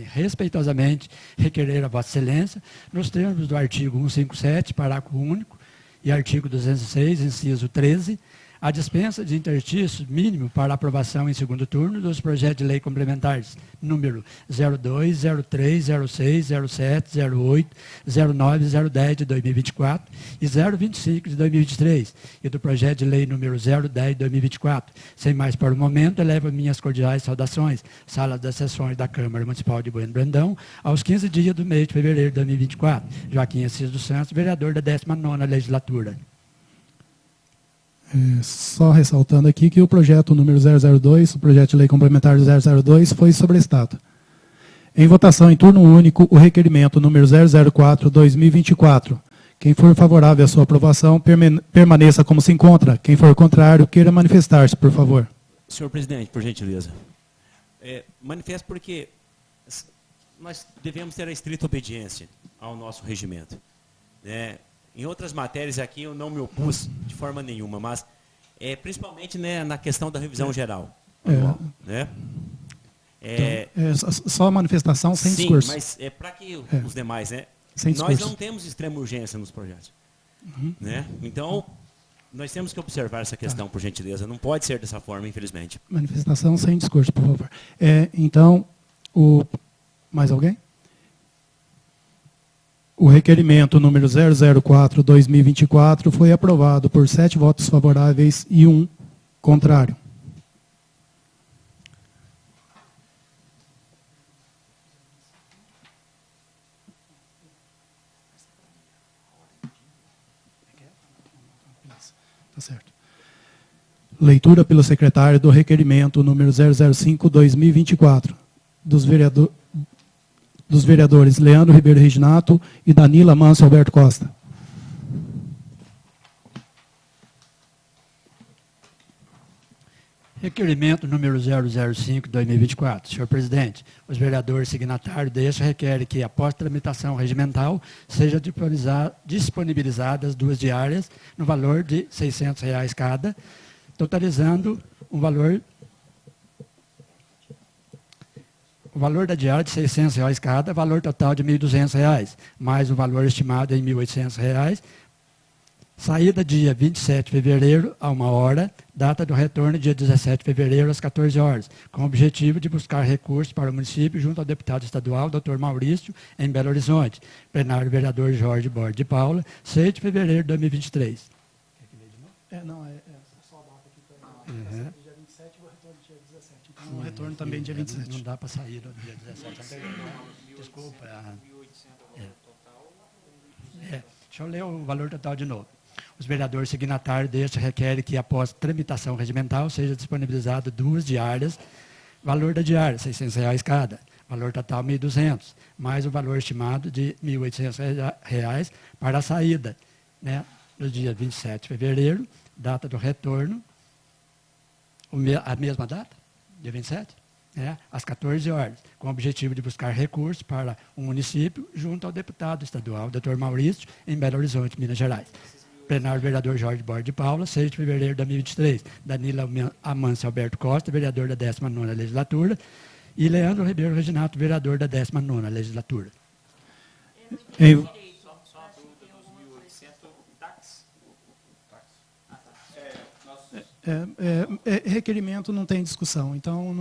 respeitosamente requerer a Vossa Excelência, nos termos do artigo 157, parágrafo único, e artigo 206, inciso 13, a dispensa de interstício mínimo para aprovação em segundo turno dos projetos de lei complementares número 02, 03, 06, 07, 08, 09 e 010 de 2024 e 025 de 2023 e do projeto de lei número 010 de 2024. Sem mais por o momento, elevo minhas cordiais saudações, sala das sessões da Câmara Municipal de Bueno Brandão, aos 15 dias do mês de fevereiro de 2024. Joaquim Assis dos Santos, vereador da 19ª Legislatura. Só ressaltando aqui que o projeto número 002, o projeto de lei complementar 002, foi sobrestado. Em votação em turno único, o requerimento número 004/2024. Quem for favorável à sua aprovação, permaneça como se encontra. Quem for contrário, queira manifestar-se, por favor. Senhor presidente, por gentileza. Manifesto porque nós devemos ter a estrita obediência ao nosso regimento. Em outras matérias aqui eu não me opus de forma nenhuma, mas principalmente, né, na questão da revisão geral. Anual, né? Só manifestação sem sim, discurso. Mas para que os demais, né? Sem Nós discurso. não temos extrema urgência nos projetos. Né? Então, nós temos que observar essa questão, por gentileza. Não pode ser dessa forma, infelizmente. Manifestação sem discurso, por favor. Então, mais alguém? O requerimento número 004/2024 foi aprovado por 7 votos favoráveis e 1 contrário. Tá certo. Leitura pelo secretário do requerimento número 005/2024, dos vereadores Leandro Ribeiro Reginato e Danila Mancio Alberto Costa. Requerimento número 005/2024. Senhor presidente, os vereadores signatários deste requerem que, após tramitação regimental, sejam disponibilizadas 2 diárias no valor de R$ 600 cada, totalizando o valor da diária de R$ 600 cada, valor total de R$ 1.200, mais o valor estimado em R$ 1.800. Saída dia 27 de fevereiro, a 1h, data do retorno dia 17 de fevereiro, às 14 horas, com o objetivo de buscar recursos para o município junto ao deputado estadual, Dr. Maurício, em Belo Horizonte. Plenário vereador Jorge Borges de Paula, 6 de fevereiro de 2023. Não, é só a data aqui. Dia 27 e o retorno dia 17. Então, o retorno também dia 27. Não dá para sair no dia 17. Desculpa. Deixa eu ler o valor total de novo. Os vereadores signatários deste requerem que, após tramitação regimental, seja disponibilizado 2 diárias, valor da diária, R$ 600 cada, valor total R$ 1.200, mais o valor estimado de R$ 1.800 para a saída, né, no dia 27 de fevereiro, data do retorno, a mesma data, dia 27, às 14 horas, com o objetivo de buscar recursos para o município junto ao deputado estadual, Dr. Maurício, em Belo Horizonte, Minas Gerais. Plenário vereador Jorge Borges de Paula, 6 de fevereiro de 2023. Danila Amâncio Alberto Costa, vereador da 19ª Legislatura. E Leandro Ribeiro Reginato, vereador da 19ª Legislatura. Só uma dúvida, dos 1.800 táxi? Requerimento não tem discussão. Então,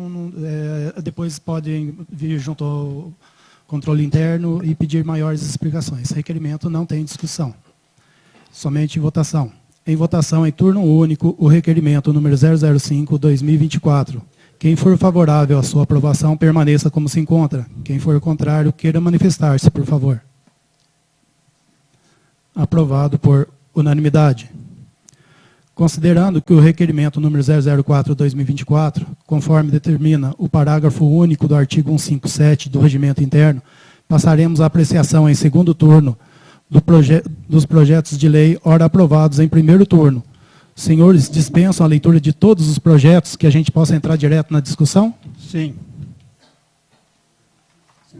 depois podem vir junto ao controle interno e pedir maiores explicações. Requerimento não tem discussão. Somente em votação. Em votação, em turno único, o requerimento número 005/2024. Quem for favorável à sua aprovação, permaneça como se encontra. Quem for contrário, queira manifestar-se, por favor. Aprovado por unanimidade. Considerando que o requerimento número 004/2024, conforme determina o parágrafo único do artigo 157 do Regimento Interno, passaremos à apreciação em segundo turno dos projetos de lei, ora aprovados em primeiro turno. Senhores, dispensam a leitura de todos os projetos, que a gente possa entrar direto na discussão? Sim. Se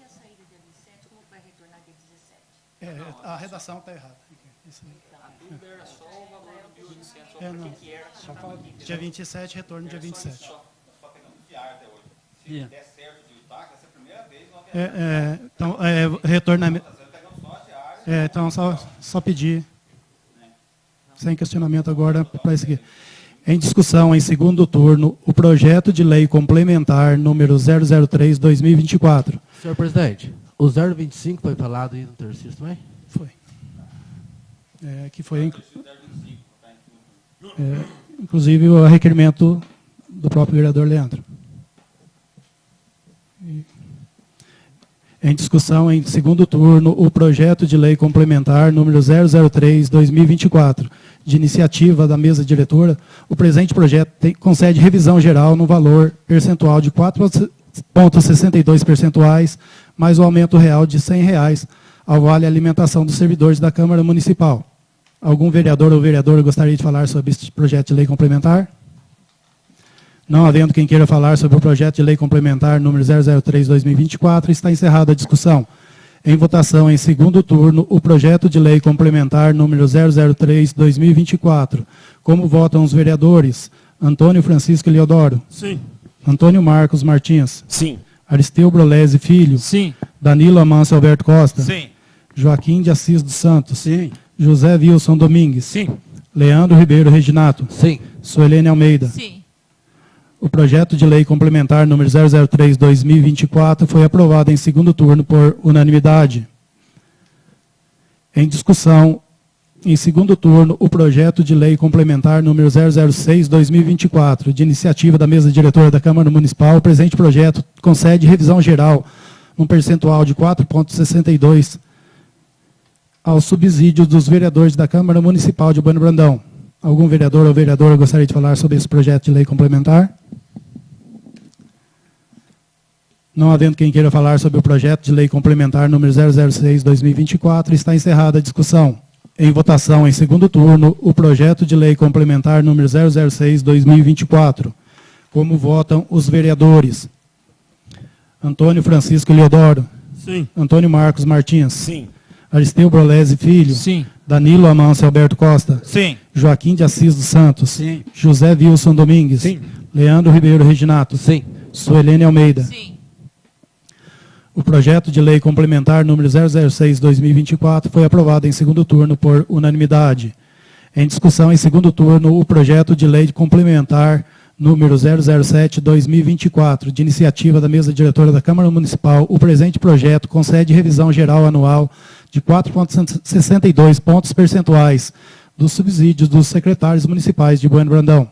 a saída dia 27, como vai retornar dia 17? A redação está errada. A dúvida era só o valor de 1.800, o que era. Só falta. Dia 27, retorno dia 27. Só pegando diário até hoje. Se Yeah. der certo de táxi, essa é a primeira vez. Então, retornamento. Pegando só a diária. Então, só pedir. Sem questionamento agora para isso aqui. Em discussão, em segundo turno, o projeto de lei complementar número 003/2024. Senhor presidente, o 025 foi falado aí no terceiro também? Foi. Que foi, inclusive, o requerimento do próprio vereador Leandro. Em discussão, em segundo turno, o projeto de lei complementar número 003/2024, de iniciativa da mesa diretora. O presente projeto concede revisão geral no valor percentual de 4,62 percentuais, mais o aumento real de R$ 100 ao vale alimentação dos servidores da Câmara Municipal. Algum vereador ou vereadora gostaria de falar sobre este projeto de lei complementar? Não havendo quem queira falar sobre o projeto de lei complementar número 003/2024, está encerrada a discussão. Em votação, em segundo turno, o projeto de lei complementar número 003/2024. Como votam os vereadores? Antônio Francisco Eliodoro. Sim. Antônio Marcos Martins. Sim. Aristeu Brolese Filho. Sim. Danilo Amâncio Alberto Costa. Sim. Joaquim de Assis dos Santos. Sim. José Wilson Domingues. Sim. Leandro Ribeiro Reginato. Sim. Suelene Almeida. Sim. O projeto de lei complementar número 003/2024 foi aprovado em segundo turno por unanimidade. Em discussão, em segundo turno, o projeto de lei complementar número 006/2024, de iniciativa da mesa diretora da Câmara Municipal. O presente projeto concede revisão geral num percentual de 4,62% aos subsídios dos vereadores da Câmara Municipal de Bueno Brandão. Algum vereador ou vereadora gostaria de falar sobre esse projeto de lei complementar? Não havendo quem queira falar sobre o projeto de lei complementar número 006/2024, está encerrada a discussão. Em votação, em segundo turno, o projeto de lei complementar número 006/2024. Como votam os vereadores? Antônio Francisco Eliodoro. Sim. Antônio Marcos Martins. Sim. Aristeu Brolesi Filho. Sim. Danilo Amâncio Alberto Costa. Sim. Joaquim de Assis dos Santos. Sim. José Wilson Domingues. Sim. Leandro Ribeiro Reginato. Sim. Suelene Almeida. Sim. O projeto de lei complementar número 006/2024 foi aprovado em segundo turno por unanimidade. Em discussão em segundo turno, o projeto de lei complementar número 007/2024, de iniciativa da mesa diretora da Câmara Municipal. O presente projeto concede revisão geral anual de 4,62 pontos percentuais dos subsídios dos secretários municipais de Bueno Brandão.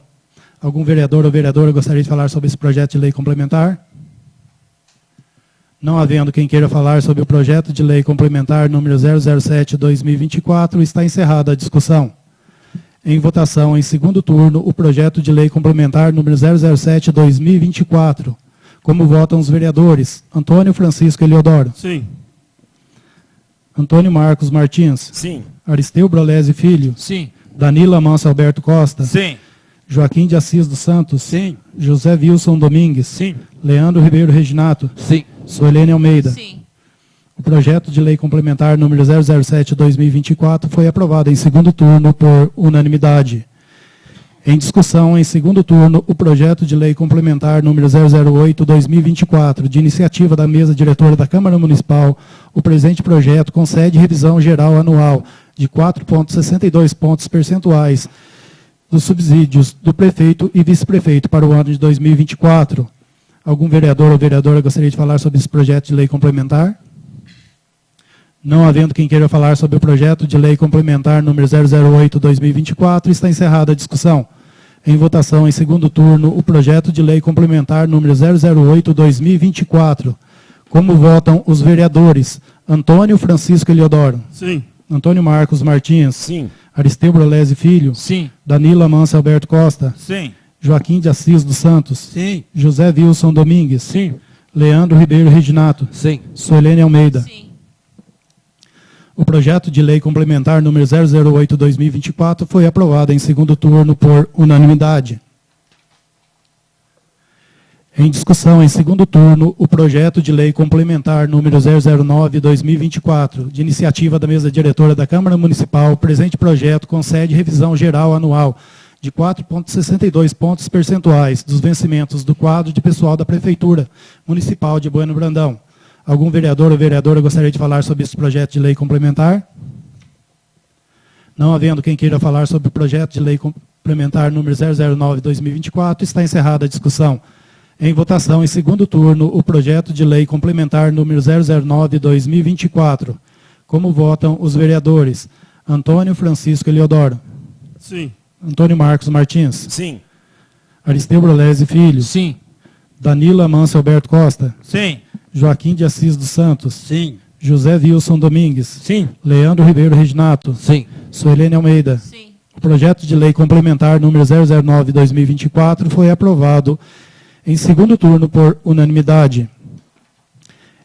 Algum vereador ou vereadora gostaria de falar sobre esse projeto de lei complementar? Não havendo quem queira falar sobre o projeto de lei complementar número 007/2024, está encerrada a discussão. Em votação, em segundo turno, o projeto de lei complementar número 007/2024. Como votam os vereadores? Antônio Francisco Eliodoro. Sim. Antônio Marcos Martins. Sim. Aristeu Brolesi Filho. Sim. Danilo Amâncio Alberto Costa. Sim. Joaquim de Assis dos Santos. Sim. José Wilson Domingues. Sim. Leandro Ribeiro Reginato. Sim. Suelene Almeida. Sim. O projeto de lei complementar número 007/2024 foi aprovado em segundo turno por unanimidade. Em discussão, em segundo turno, o projeto de lei complementar número 008/2024, de iniciativa da mesa diretora da Câmara Municipal. O presente projeto concede revisão geral anual de 4,62 pontos percentuais dos subsídios do prefeito e vice-prefeito para o ano de 2024. Algum vereador ou vereadora gostaria de falar sobre esse projeto de lei complementar? Não havendo quem queira falar sobre o projeto de lei complementar número 008/2024, está encerrada a discussão. Em votação, em segundo turno, o projeto de lei complementar número 008/2024. Como votam os vereadores? Antônio Francisco Eliodoro. Sim. Antônio Marcos Martins. Sim. Aristeu Brolesi Filho. Sim. Danilo Amâncio Alberto Costa. Sim. Joaquim de Assis dos Santos. Sim. José Wilson Domingues. Sim. Leandro Ribeiro Reginato. Sim. Suelene Almeida. Sim. O projeto de lei complementar número 008/2024 foi aprovado em segundo turno por unanimidade. Em discussão em segundo turno, o projeto de lei complementar número 009/2024, de iniciativa da mesa diretora da Câmara Municipal. O presente projeto concede revisão geral anual de 4,62 pontos percentuais dos vencimentos do quadro de pessoal da Prefeitura Municipal de Bueno Brandão. Algum vereador ou vereadora gostaria de falar sobre esse projeto de lei complementar? Não havendo quem queira falar sobre o projeto de lei complementar número 009/2024, está encerrada a discussão. Em votação, em segundo turno, o projeto de lei complementar número 009/2024. Como votam os vereadores? Antônio Francisco Eliodoro. Sim. Antônio Marcos Martins. Sim. Aristeu Brolesi Filho. Sim. Danilo Amâncio Alberto Costa. Sim. Joaquim de Assis dos Santos. Sim. José Wilson Domingues. Sim. Leandro Ribeiro Reginato. Sim. Suelene Almeida. Sim. O projeto de lei complementar número 009/2024 foi aprovado em segundo turno por unanimidade.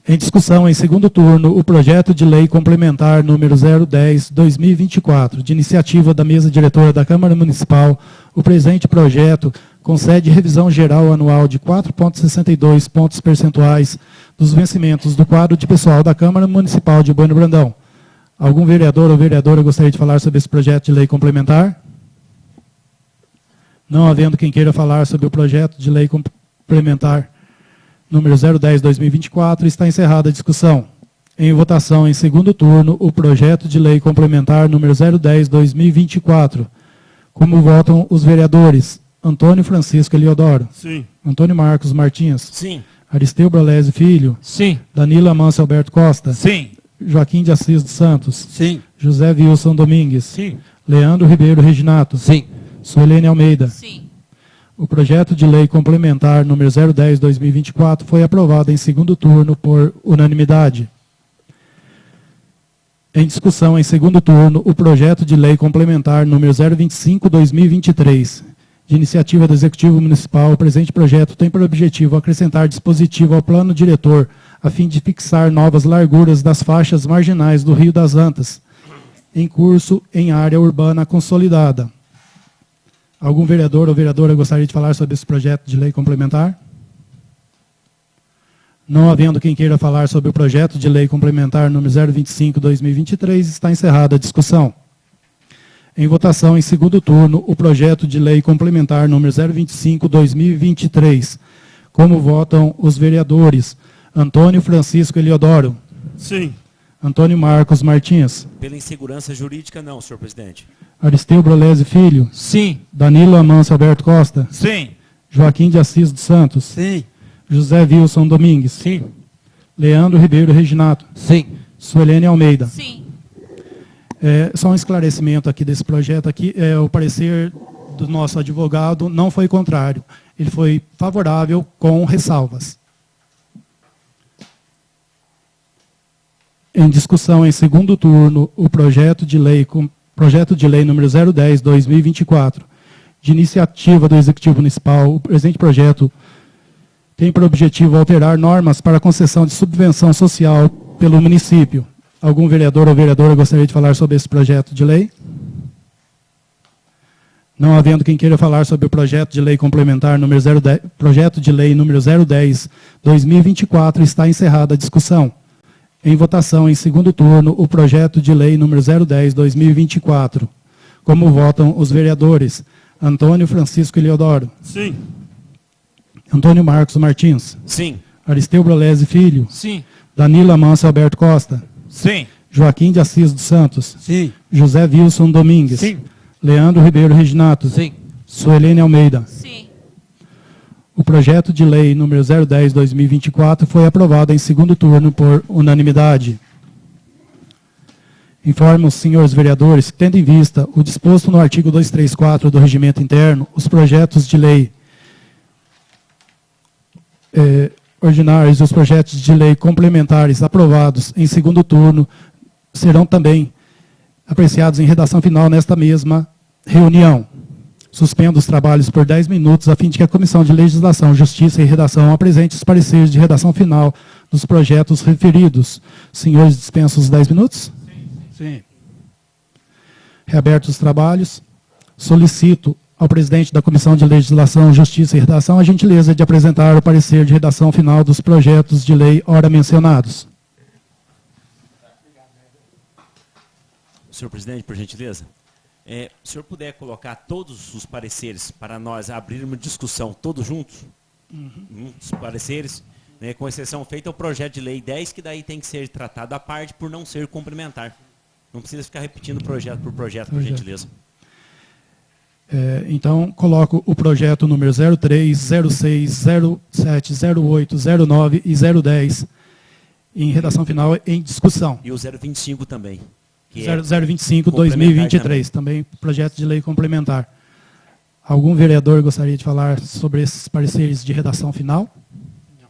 Em discussão em segundo turno, o projeto de lei complementar número 010/2024, de iniciativa da mesa diretora da Câmara Municipal. O presente projeto concede revisão geral anual de 4,62 pontos percentuais dos vencimentos do quadro de pessoal da Câmara Municipal de Bueno Brandão. Algum vereador ou vereadora gostaria de falar sobre esse projeto de lei complementar? Não havendo quem queira falar sobre o projeto de lei complementar número 010/2024, está encerrada a discussão. Em votação, em segundo turno, o projeto de lei complementar número 010/2024. Como votam os vereadores? Antônio Francisco Eliodoro. Sim. Antônio Marcos Martins. Sim. Aristeu Brolesi Filho. Sim. Danilo Amâncio Alberto Costa. Sim. Joaquim de Assis dos Santos. Sim. José Wilson Domingues. Sim. Leandro Ribeiro Reginato. Sim. Suelene Almeida. Sim. O projeto de lei complementar número 010/2024 foi aprovado em segundo turno por unanimidade. Em discussão em segundo turno, o projeto de lei complementar número 025/2023, de iniciativa do Executivo Municipal. O presente projeto tem por objetivo acrescentar dispositivo ao plano diretor, a fim de fixar novas larguras das faixas marginais do Rio das Antas, em curso em área urbana consolidada. Algum vereador ou vereadora gostaria de falar sobre esse projeto de lei complementar? Não havendo quem queira falar sobre o projeto de lei complementar número 025/2023, está encerrada a discussão. Em votação, em segundo turno, o projeto de lei complementar número 025/2023. Como votam os vereadores? Antônio Francisco Eliodoro. Sim. Antônio Marcos Martins. Pela insegurança jurídica, não, senhor presidente. Aristeu Brolese Filho. Sim. Danilo Amâncio Alberto Costa. Sim. Joaquim de Assis dos Santos. Sim. José Wilson Domingues. Sim. Leandro Ribeiro Reginato. Sim. Suelene Almeida. Sim. Só um esclarecimento aqui desse projeto aqui, o parecer do nosso advogado não foi contrário. Ele foi favorável com ressalvas. Em discussão em segundo turno, o projeto de lei número 010/2024, de iniciativa do Executivo Municipal. O presente projeto tem por objetivo alterar normas para a concessão de subvenção social pelo município. Algum vereador ou vereadora gostaria de falar sobre esse projeto de lei? Não havendo quem queira falar sobre o projeto de lei complementar número 010/2024, está encerrada a discussão. Em votação, em segundo turno, o projeto de lei número 010/2024. Como votam os vereadores? Antônio Francisco Eliodoro. Sim. Antônio Marcos Martins. Sim. Aristeu Brolese Filho. Sim. Danilo Amâncio Alberto Costa. Sim. Joaquim de Assis dos Santos. Sim. José Wilson Domingues. Sim. Leandro Ribeiro Reginato. Sim. Suelene Almeida. Sim. O projeto de lei número 010/2024 foi aprovado em segundo turno por unanimidade. Informo os senhores vereadores que, tendo em vista o disposto no artigo 234 do Regimento Interno, os projetos de lei ordinários e os projetos de lei complementares aprovados em segundo turno serão também apreciados em redação final nesta mesma reunião. Suspendo os trabalhos por 10 minutos, a fim de que a Comissão de Legislação, Justiça e Redação apresente os pareceres de redação final dos projetos referidos. Senhores, dispensam os 10 minutos? Sim. Reabertos os trabalhos, solicito ao presidente da Comissão de Legislação, Justiça e Redação a gentileza de apresentar o parecer de redação final dos projetos de lei ora mencionados. Senhor presidente, por gentileza. Se o senhor puder colocar todos os pareceres para nós abrirmos discussão todos juntos, os pareceres, né, com exceção feita ao projeto de lei 10, que daí tem que ser tratado à parte por não ser complementar. Não precisa ficar repetindo projeto por projeto, por gentileza. Então, coloco o projeto número 03, 06, 07, 08, 09 e 010 em redação final em discussão. E o 025 também. 025/2023, também projeto de lei complementar. Algum vereador gostaria de falar sobre esses pareceres de redação final? Não.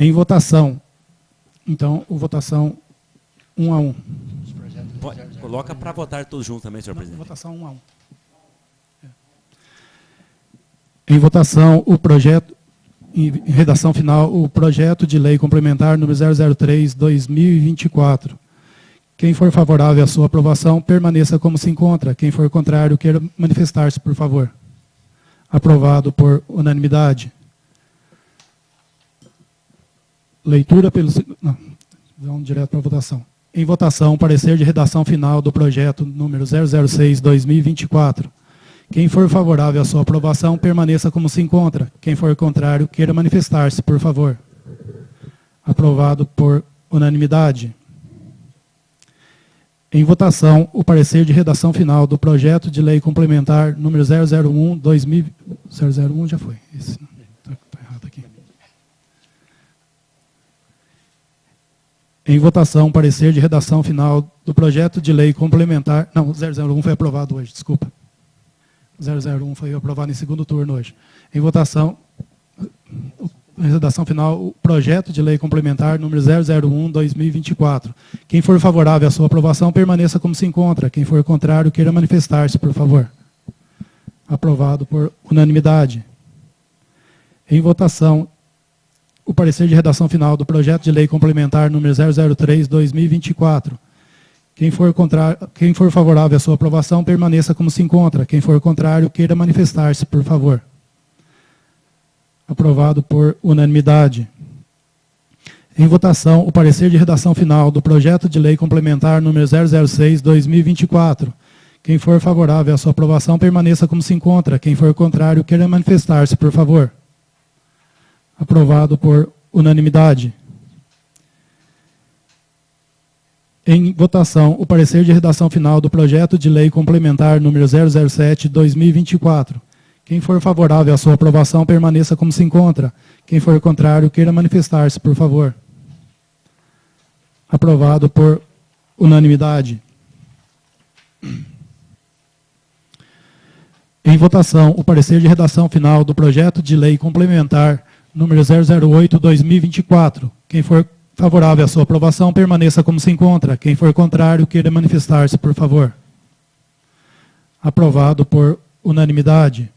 Em votação. Então, votação 1 a 1. Coloca para votar todos juntos também, senhor presidente. Votação 1 a 1. Em votação, o projeto, em redação final, o projeto de lei complementar número 003/2024. Quem for favorável à sua aprovação, permaneça como se encontra. Quem for contrário, queira manifestar-se, por favor. Aprovado por unanimidade. Leitura pelo... Não, vamos direto para a votação. Em votação, parecer de redação final do projeto número 006/2024. Quem for favorável à sua aprovação, permaneça como se encontra. Quem for contrário, queira manifestar-se, por favor. Aprovado por unanimidade. Em votação, o parecer de redação final do projeto de lei complementar número 001/2000... 001 já foi. Esse está errado aqui. Em votação, parecer de redação final do projeto de lei complementar... Não, 001 foi aprovado hoje, desculpa. 001 foi aprovado em segundo turno hoje. Em votação, redação final, o projeto de lei complementar número 001/2024. Quem for favorável à sua aprovação, permaneça como se encontra. Quem for contrário, queira manifestar-se, por favor. Aprovado por unanimidade. Em votação, o parecer de redação final do projeto de lei complementar número 003/2024. Quem for favorável à sua aprovação, permaneça como se encontra. Quem for contrário, queira manifestar-se, por favor. Aprovado por unanimidade. Em votação, o parecer de redação final do projeto de lei complementar número 006/2024. Quem for favorável à sua aprovação, permaneça como se encontra. Quem for contrário, queira manifestar-se, por favor. Aprovado por unanimidade. Em votação, o parecer de redação final do projeto de lei complementar número 007/2024. Quem for favorável à sua aprovação, permaneça como se encontra. Quem for contrário, queira manifestar-se, por favor. Aprovado por unanimidade. Em votação, o parecer de redação final do projeto de lei complementar número 008/2024. Quem for favorável à sua aprovação, permaneça como se encontra. Quem for contrário, queira manifestar-se, por favor. Aprovado por unanimidade.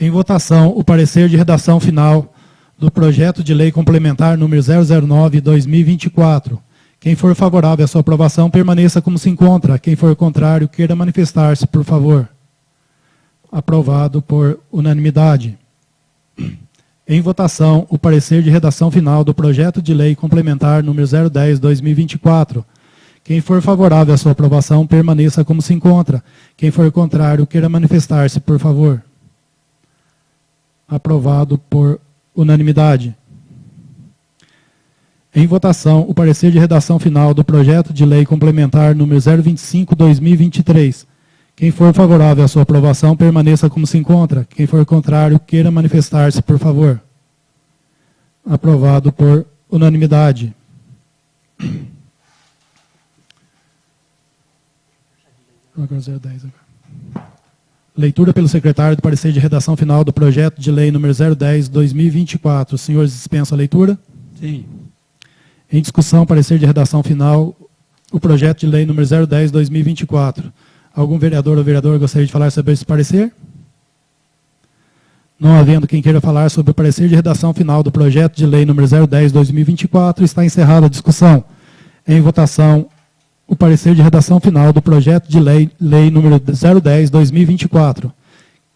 Em votação, o parecer de redação final do projeto de lei complementar número 009/2024. Quem for favorável à sua aprovação, permaneça como se encontra. Quem for contrário, queira manifestar-se, por favor. Aprovado por unanimidade. Em votação, o parecer de redação final do projeto de lei complementar número 010/2024. Quem for favorável à sua aprovação, permaneça como se encontra. Quem for contrário, queira manifestar-se, por favor. Aprovado por unanimidade. Em votação, o parecer de redação final do projeto de lei complementar número 025/2023. Quem for favorável à sua aprovação, permaneça como se encontra. Quem for contrário, queira manifestar-se, por favor. Aprovado por unanimidade. Agora 010. Leitura pelo secretário do parecer de redação final do projeto de lei número 010/2024. Os senhores dispensam a leitura? Sim. Em discussão, parecer de redação final, o projeto de lei número 010/2024. Algum vereador ou vereadora gostaria de falar sobre esse parecer? Não havendo quem queira falar sobre o parecer de redação final do projeto de lei número 010/2024, está encerrada a discussão. Em votação, o parecer de redação final do projeto de lei número 010/2024.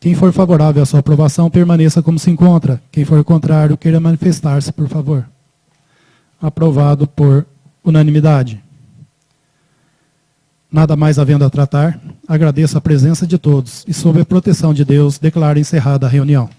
Quem for favorável à sua aprovação, permaneça como se encontra. Quem for contrário, queira manifestar-se, por favor. Aprovado por unanimidade. Nada mais havendo a tratar, agradeço a presença de todos e, sob a proteção de Deus, declaro encerrada a reunião.